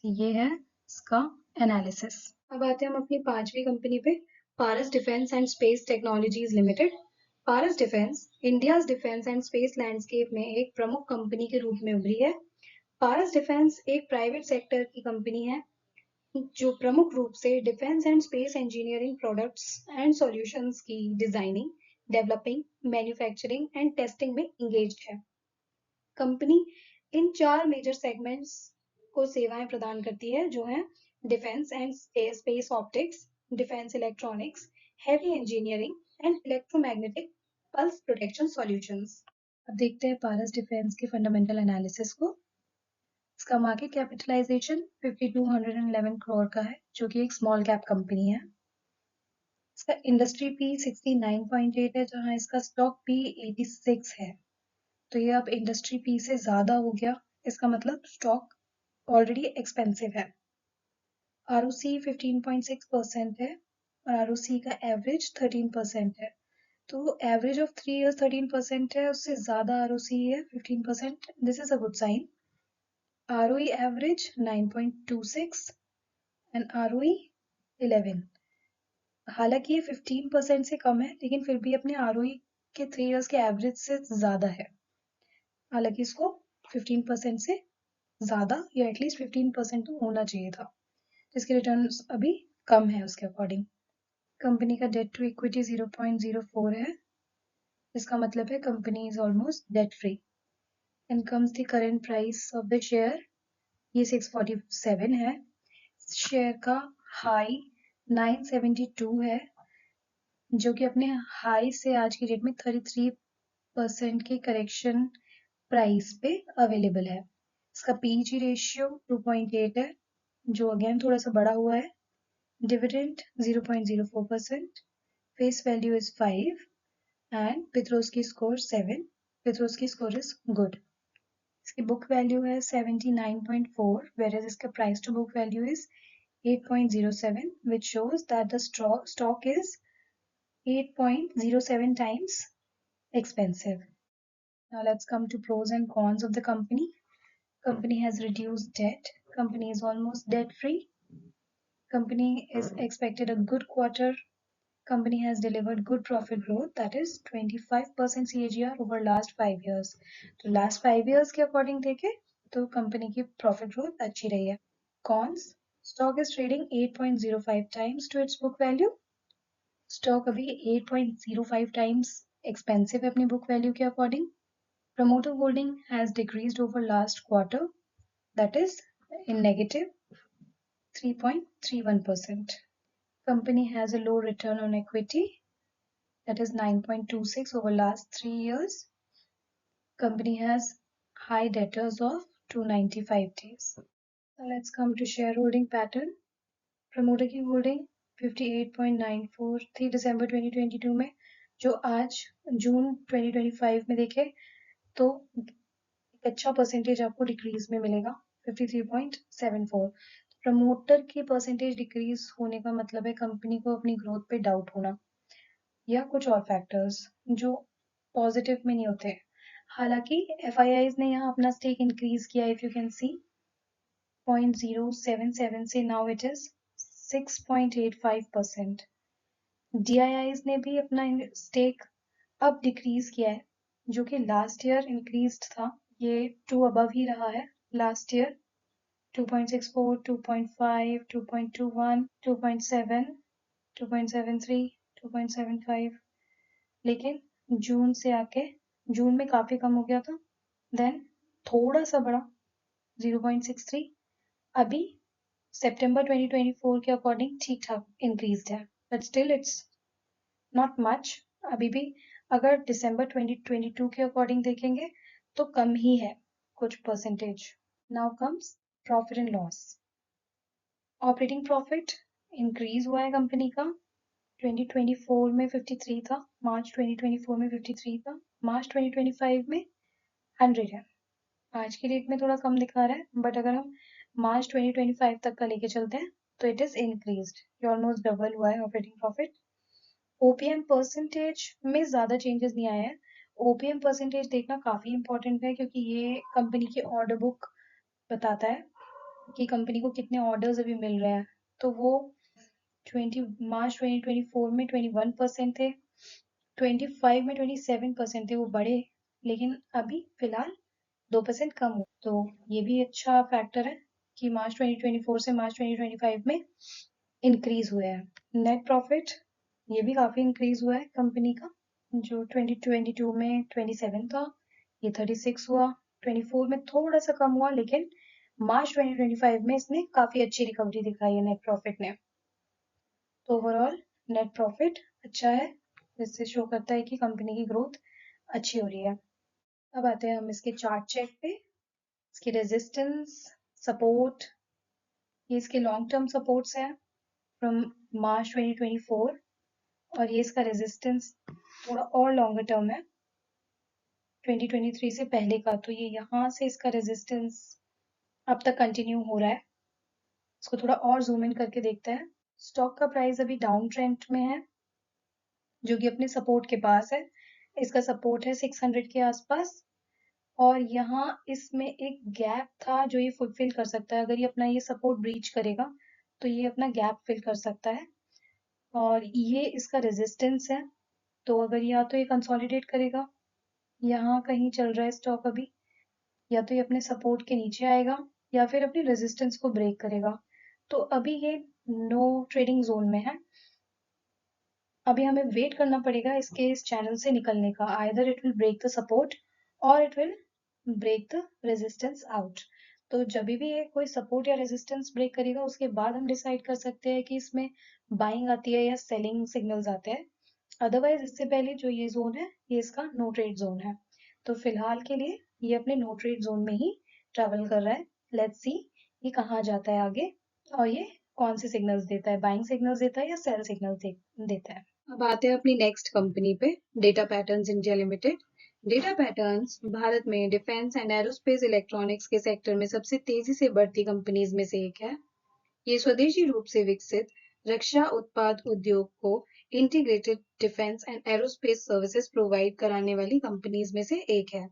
ये है इसका एनालिसिस। अब आते हैं हम अपनी 5वीं कंपनी पे, Paras defence and space technologies limited. Paras defence India defence and space landscape में एक प्रमुख कंपनी के रूप में उभरी है। पारस डिफेंस एक प्राइवेट सेक्टर की कंपनी है जो प्रमुख रूप से defence and space engineering products and solutions की designing, developing, manufacturing and testing में इंगेज्ड है। कंपनी इन 4 मेजर सेगमेंट्स को सेवाएं प्रदान करती है जो है defence and space optics, defence electronics, heavy engineering and electromagnetic pulse protection solutions. अब देखते हैं पारस डिफेंस के फंडामेंटल एनालिसिस को। इसका मार्केट कैपिटलाइजेशन 5211 करोड़ का है जो कि एक स्मॉल कैप कंपनी है। इसका इंडस्ट्री पी 69.8 है जहां इसका स्टॉक पी 86 है। तो ये अब इंडस्ट्री पी से ज्यादा हो गया, इसका मतलब स्टॉक ऑलरेडी एक्सपेंसिव है। आरओसी 15.6% है और आरओसी का एवरेज 13% है। तो एवरेज ऑफ 3 years 13% है, उससे ज्यादा आरओसी है 15%। This is a good sign. ROE average 9.26 and ROE 11। हालांकि ये 15% से कम है लेकिन फिर भी अपने ROE के 3 years के एवरेज से ज्यादा है। हालांकि इसको 15% से ज्यादा या एटलीस्ट 15% तो होना चाहिए था, जिसके रिटर्न्स अभी कम है उसके अकॉर्डिंग। कंपनी का डेट टू इक्विटी 0.04 है, इसका मतलब है company is almost debt free. And comes the current price of the share, ये 647 है। शेयर का हाई 972 है जो कि अपने हाई से आज की डेट में 33% की करेक्शन प्राइस पे अवेलेबल है। इसका पीजी रेशियो 2.8 है जो अगेन थोड़ा सा बड़ा हुआ है। Dividend 0.04%, face value is 5 and Piotroski score 7। Piotroski score is good. इसकी बुक वैल्यू है 79.4 whereas इसका price to book value is 8.07 which shows that the stock is 8.07 times expensive. Now let's come to pros and cons of the company. Company has reduced debt. Company is almost debt free. Company is expected a good quarter. Company has delivered good profit growth, that is 25% CAGR over last 5 years. तो last 5 years के according देखें तो company की profit growth अच्छी रही है। Cons, stock is trading 8.05 times to its book value. Stock अभी 8.05 times expensive है अपनी book value के according. Promoter holding has decreased over last quarter, that is in negative 3.31%. Company has a low return on equity, that is 9.26 over last 3 years. Company has high debtors of 295 days. Now let's come to shareholding pattern. Promoter की holding 58.94 थी दिसंबर 2022 में, जो आज जून 2025 में देखे तो एक अच्छा परसेंटेज आपको डिक्रीज में मिलेगा 53.74। प्रमोटर की परसेंटेज डिक्रीज होने का मतलब है कंपनी को अपनी ग्रोथ पे डाउट होना या कुछ और फैक्टर्स जो पॉजिटिव में नहीं होते। हालांकि एफआईआईज ने यहाँ अपना स्टेक इंक्रीज किया, इफ यू कैन सी 0.077 से नाउ इट इज 6.85%। डीआईआईज ने भी अपना स्टेक अब डिक्रीज किया है, जो कि लास्ट ईयर इंक्रीज था, ये 2 अबव ही रहा है लास्ट ईयर 2.64, 2.5, 2.21, 2.7, 2.73, 2.75, लेकिन जून से आके जून में काफी कम हो गया था, देन थोड़ा सा बढ़ा 0.63, अभी सितंबर 2024 के अकॉर्डिंग ठीक ठाक इंक्रीज्ड है, but still it's not much. अभी भी अगर दिसंबर 2022 के अकॉर्डिंग देखेंगे तो कम ही है कुछ percentage. Now comes profit and loss. Operating profit increase हुआ है कंपनी का, 2024 में 53 था, मार्च 2024 में 53 था, मार्च 2025 में 100 है। आज की डेट में थोड़ा कम दिखा रहा है, बट अगर हम मार्च 2025 तक का लेके चलते हैं तो इट इज इंक्रीज्ड, ये ऑलमोस्ट डबल हुआ है ऑपरेटिंग प्रॉफिट। ओपीएम परसेंटेज में ज्यादा चेंजेस नहीं आए हैं। ओपीएम परसेंटेज देखना काफी इंपॉर्टेंट है क्योंकि ये कंपनी की ऑर्डर बुक बताता है कि कंपनी को कितने ऑर्डर्स अभी मिल रहे हैं। तो वो मार्च 2024 में 21% थे, 25 में 27% थे, वो बढ़े, लेकिन अभी फिलहाल 2% कम हो। तो ये भी अच्छा फैक्टर है कि मार्च 2024 से मार्च 2025 में इंक्रीज हुआ है। नेट प्रॉफिट ये भी काफी इंक्रीज हुआ है कंपनी का, जो 2022 में 27 था, ये 36 हुआ, 24 में थोड़ा सा कम हुआ, लेकिन मार्च 2025 में इसने काफी अच्छी रिकवरी दिखाई है नेट प्रॉफिट ने। तो ओवरऑल नेट प्रॉफिट अच्छा है, जिससे शो करता है कि कंपनी की ग्रोथ अच्छी हो रही है। अब आते हैं हम इसके चार्ट चेक पे। इसकी रेजिस्टेंस, सपोर्ट, ये इसके लॉन्ग टर्म सपोर्ट्स हैं फ्रॉम मार्च 2024, और ये इसका रेजिस्टेंस थोड़ा और लॉन्गर टर्म है 2023 से पहले का। तो ये यहाँ से इसका रेजिस्टेंस अब तक कंटिन्यू हो रहा है। इसको थोड़ा और जूम इन करके देखते हैं। स्टॉक का प्राइस अभी डाउन ट्रेंड में है, जो कि अपने सपोर्ट के पास है। इसका सपोर्ट है 600 के आसपास, और यहाँ इसमें एक गैप था जो ये फुलफिल कर सकता है। अगर ये अपना ये सपोर्ट ब्रीच करेगा तो ये अपना गैप फिल कर सकता है, और ये इसका रेजिस्टेंस है। तो अगर या तो ये कंसोलिडेट करेगा, यहाँ कहीं चल रहा है स्टॉक अभी, या तो ये अपने सपोर्ट के नीचे आएगा या फिर अपनी रेजिस्टेंस को ब्रेक करेगा। तो अभी ये नो ट्रेडिंग जोन में है। अभी हमें वेट करना पड़ेगा इसके इस चैनल से निकलने का। Either it will break the support और it will break the resistance out. तो जब भी ये कोई सपोर्ट या रेजिस्टेंस ब्रेक करेगा, उसके बाद हम डिसाइड कर सकते हैं कि इसमें बाइंग आती है या सेलिंग सिग्नल्स आते हैं। अदरवाइज इससे पहले जो ये जोन है, ये इसका नो ट्रेड जोन है। तो फिलहाल के लिए ये अपने नो ट्रेड जोन में ही ट्रेवल कर रहा है। लेट्स सी ये कहाँ जाता है आगे, और ये कौन से सिग्नल्स देता है, बाइंग सिग्नल्स देता है या सेल सिग्नल्स देता है। अब आते हैं अपनी नेक्स्ट कंपनी पे, data patterns India limited. Data patterns Bharat में डिफेंस एंड एरोस्पेस इलेक्ट्रॉनिक्स के सेक्टर में सबसे तेजी से बढ़ती कंपनीज में से एक है। ये स्वदेशी रूप से विकसित रक्षा उत्पाद उद्योग को integrated defence and aerospace services provide कराने वाली कंपनीज में से एक है।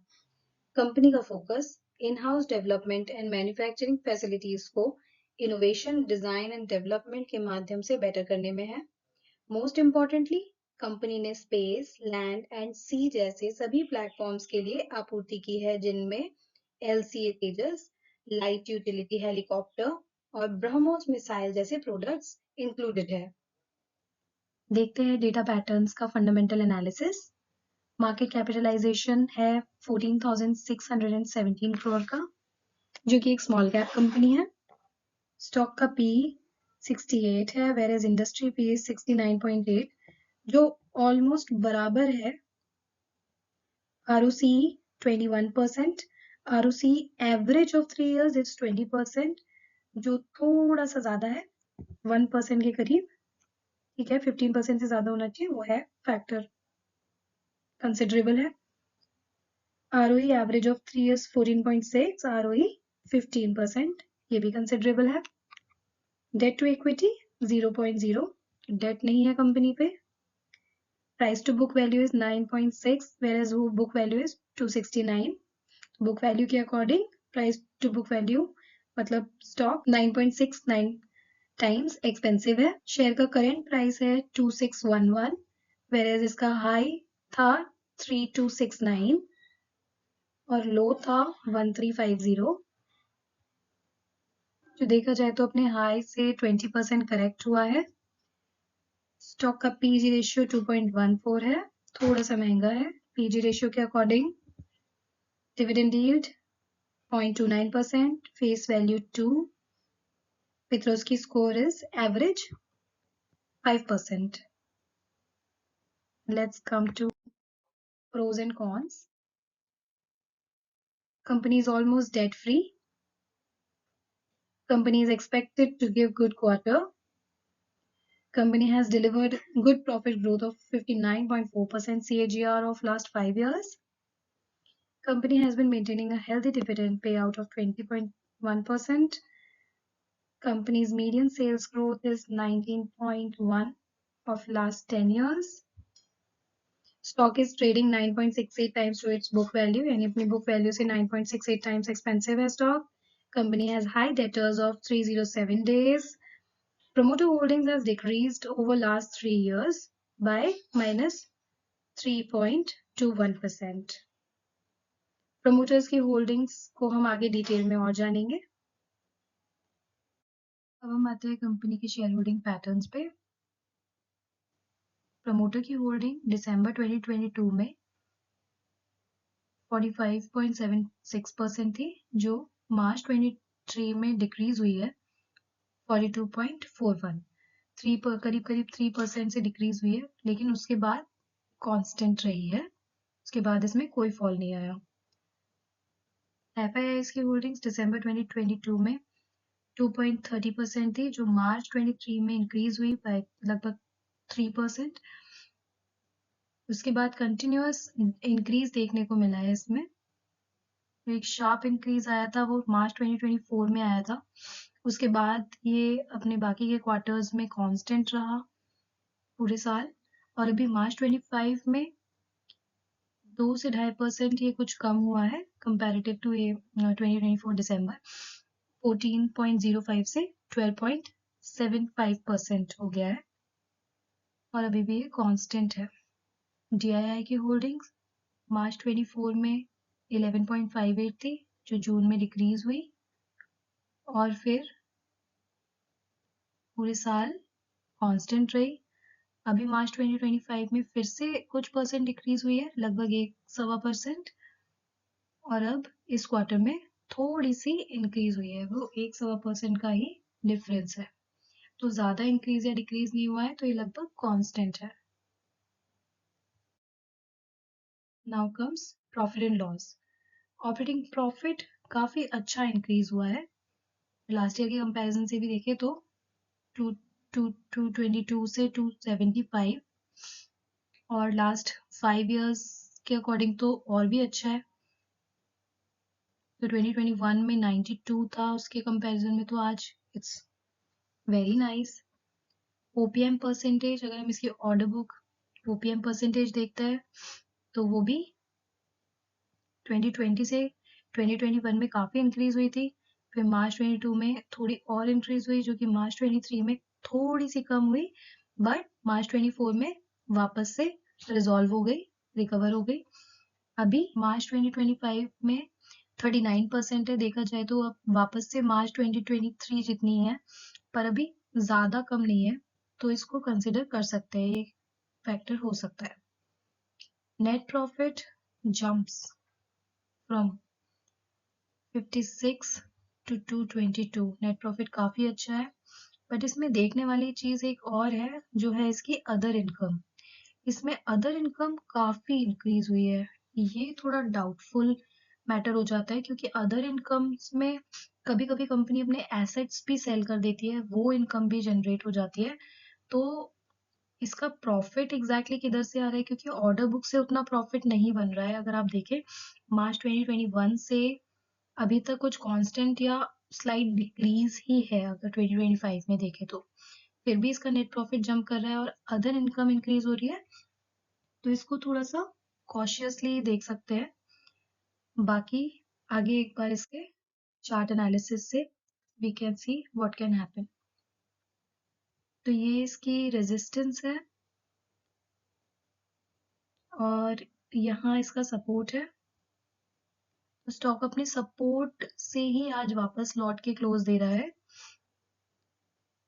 कंपनी का focus in house development and manufacturing facilities को इनोवेशन, डिजाइन एंड डेवलपमेंट के माध्यम से बेटर करने में है। मोस्ट इम्पॉर्टेंटली, कंपनी ने स्पेस, लैंड एंड सी जैसे सभी प्लेटफॉर्म्स के लिए आपूर्ति की है, जिनमें LCA तेजस, लाइट यूटिलिटी हेलीकॉप्टर और ब्रह्मोस मिसाइल जैसे प्रोडक्ट्स इंक्लूडेड है। देखते हैं डेटा पैटर्न्स का फंडामेंटल एनालिसिस। मार्केट कैपिटलाइजेशन है 14,617 करोड़ का, जो कि एक स्मॉल कैप कंपनी है। स्टॉक का पी 68 है, वेयर एज इंडस्ट्री पी 69.8, जो ऑलमोस्ट बराबर है। ROCE 21%, ROCE average of 3 years it's 20%, जो थोड़ा सा ज्यादा है, 1% के करीब। ठीक है, 15% से ज्यादा होना चाहिए, वो है फैक्टर, कंसिडरेबल है। ROE average of 3 years 14.6, ROE 15%, ये भी कंसिडरेबल है। डेट टू इक्विटी 0.0, डेट नहीं है कंपनी पे। Price to book value is 9.6, whereas वो book value is 269। Book value के according price to book value मतलब स्टॉक 9.69 टाइम्स एक्सपेंसिव है। शेयर का करेंट प्राइस है 2611, वेरेज इसका हाई था 3269 और लो था 1350। जो देखा जाए तो अपने हाई से 20% करेक्ट हुआ है। स्टॉक का पीजी रेशियो 2.14 है, थोड़ा सा महंगा है। पीजी रेशियो के according dividend yield 0.29%, face value 2, Petrovsky score is average 5%. Let's come to pros and cons. Company is almost debt free. Company is expected to give good quarter. Company has delivered good profit growth of 59.4% CAGR of last 5 years. Company has been maintaining a healthy dividend payout of 20.1%. Company's median sales growth is 19.1 of last 10 years. Stock is trading 9.68 times to its book value, यानी अपनी book value से 9.68 times expensive है stock. Company has high debtors of 307 days. Promoter holdings has decreased over last 3 years by minus 3.21%. Promoters की holdings को हम आगे detail में और जानेंगे। अब हम आते हैं कंपनी की शेयर होल्डिंग पैटर्न्स पे। प्रमोटर की होल्डिंग दिसंबर 2022 में 45.76% थी, जो मार्च 23 में डिक्रीज हुई है 42.41, करीब 3% से डिक्रीज हुई है, लेकिन उसके बाद कांस्टेंट रही है। उसके बाद इसमें कोई फॉल नहीं आया। एफआईआईज की होल्डिंग्स दिसंबर 2022 में 2.30% थी, जो मार्च 23 में इंक्रीज हुई बाय लगभग 3%। उसके बाद कंटिन्यूअस इंक्रीज देखने को मिला है इसमें। एक शार्प इंक्रीज आया था, वो मार्च 2024 में आया था। उसके बाद ये अपने बाकी के क्वार्टर्स में कांस्टेंट रहा पूरे साल, और अभी मार्च 25 में 2 से 2.5% ये कुछ कम हुआ है कंपैरेटिव टू ये 2024 दिसंबर। 14.05 से 12.75% हो गया है, और अभी भी ये कांस्टेंट है। डीआईआई की होल्डिंग्स मार्च 24 में 11.58 थी, जो जून में डिक्रीज हुई, और फिर पूरे साल कांस्टेंट रही। अभी मार्च 2025 में फिर से कुछ परसेंट डिक्रीज हुई है, लगभग 1.25%, और अब इस क्वार्टर में थोड़ी सी इंक्रीज हुई है, वो 1.25% का ही डिफरेंस है। तो ज्यादा इंक्रीज या डिक्रीज नहीं हुआ है, तो ये लगभग कांस्टेंट है। Now comes profit and loss. Operating profit काफी अच्छा इंक्रीज हुआ है लास्ट ईयर के कंपैरिजन से भी देखें तो 222 से 275, और लास्ट 5 इयर्स के अकॉर्डिंग तो और भी अच्छा है। तो 2021 में 92 था, उसके कंपैरिजन में तो आज it's very nice. OPM percentage, अगर हम इसकी ऑर्डर बुक ओपीएम परसेंटेज देखते हैं तो वो भी 2020 से 2021 में काफी इंक्रीज हुई थी। फिर मार्च 22 में थोड़ी और इंक्रीज हुई, जो कि मार्च 23 में थोड़ी सी कम हुई, बट मार्च 24 में वापस से रिजॉल्व हो गई, रिकवर हो गई। अभी मार्च 2025 में 39% है, देखा जाए तो अब वापस से मार्च 2023 जितनी है, पर अभी ज्यादा कम नहीं है, तो इसको कंसिडर कर सकते हैं, ये फैक्टर हो सकता है। Net profit jumps from 56 to 222, net profit काफी अच्छा है, बट इसमें देखने वाली चीज एक और है, जो है इसकी अदर इनकम। इसमें अदर इनकम काफी इंक्रीज हुई है, ये थोड़ा डाउटफुल मैटर हो जाता है, क्योंकि अदर इनकम में कभी कभी कंपनी अपने एसेट्स भी सेल कर देती है, वो इनकम भी जनरेट हो जाती है। तो इसका प्रॉफिट एग्जैक्टली किधर से आ रहा है, क्योंकि ऑर्डर बुक से उतना प्रॉफिट नहीं बन रहा है। अगर आप देखें मार्च 2021 से अभी तक कुछ कांस्टेंट या स्लाइट डिक्रीज ही है, अगर 2025 में देखें तो फिर भी इसका नेट प्रॉफिट जंप कर रहा है और अदर इनकम इंक्रीज हो रही है, तो इसको थोड़ा सा कॉशियसली देख सकते हैं। बाकी आगे एक बार इसके चार्ट एनालिसिस से we can see what can happen. तो ये इसकी रेजिस्टेंस है, और यहाँ इसका सपोर्ट है। तो स्टॉक अपने सपोर्ट से ही आज वापस लौट के क्लोज दे रहा है।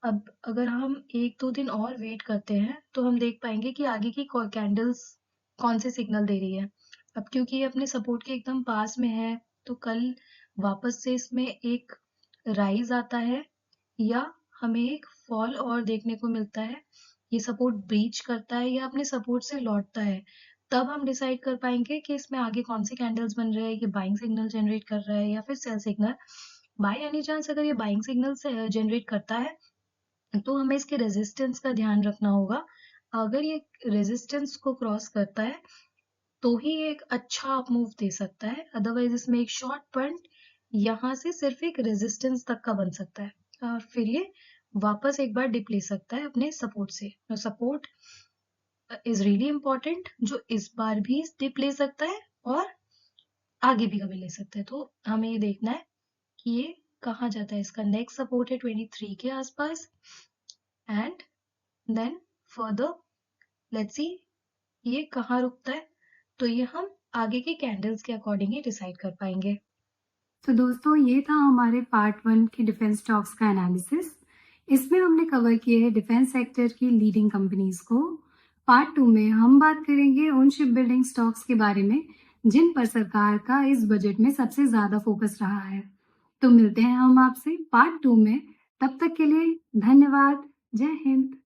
अब अगर हम 1-2 दिन और वेट करते हैं, तो हम देख पाएंगे कि आगे की कैंडल्स कौन से सिग्नल दे रही है। अब क्योंकि ये अपने सपोर्ट के एकदम पास में है, तो कल वापस से इसमें एक राइज आता है, या हमें एक फॉल और देखने को मिलता है, ये सपोर्ट ब्रीच करता है या अपने सपोर्ट से लौटता है, तब हम डिसाइड कर पाएंगे कि इसमें आगे कौन से कैंडल्स बन रहे हैं, ये बाइंग सिग्नल जनरेट कर रहा है या फिर sell signal. By any chance अगर ये बाइंग सिग्नल से जनरेट करता है, तो हमें इसके रेजिस्टेंस का ध्यान रखना होगा। अगर ये रेजिस्टेंस को क्रॉस करता है, तो ही एक अच्छा अप मूव दे सकता है, अदरवाइज इसमें एक शॉर्ट पॉइंट यहाँ से सिर्फ एक रेजिस्टेंस तक का बन सकता है, और फिर ये वापस एक बार डिप ले सकता है अपने सपोर्ट से। तो सपोर्ट इज रियली इंपॉर्टेंट, जो इस बार भी डिप ले सकता है और आगे भी कभी ले सकता है। तो हमें ये देखना है कि ये कहाँ जाता है। इसका नेक्स्ट सपोर्ट है 23 के आसपास, and then further let's see ये कहाँ रुकता है, तो ये हम आगे के कैंडल्स के अकॉर्डिंग ही डिसाइड कर पाएंगे। तो दोस्तों ये था हमारे पार्ट 1 की डिफेंस स्टॉक्स का एनालिसिस। इसमें हमने कवर किए हैं डिफेंस सेक्टर की लीडिंग कंपनीज को। पार्ट 2 में हम बात करेंगे उन शिप बिल्डिंग स्टॉक्स के बारे में जिन पर सरकार का इस बजट में सबसे ज्यादा फोकस रहा है। तो मिलते हैं हम आपसे पार्ट 2 में। तब तक के लिए धन्यवाद। जय हिंद।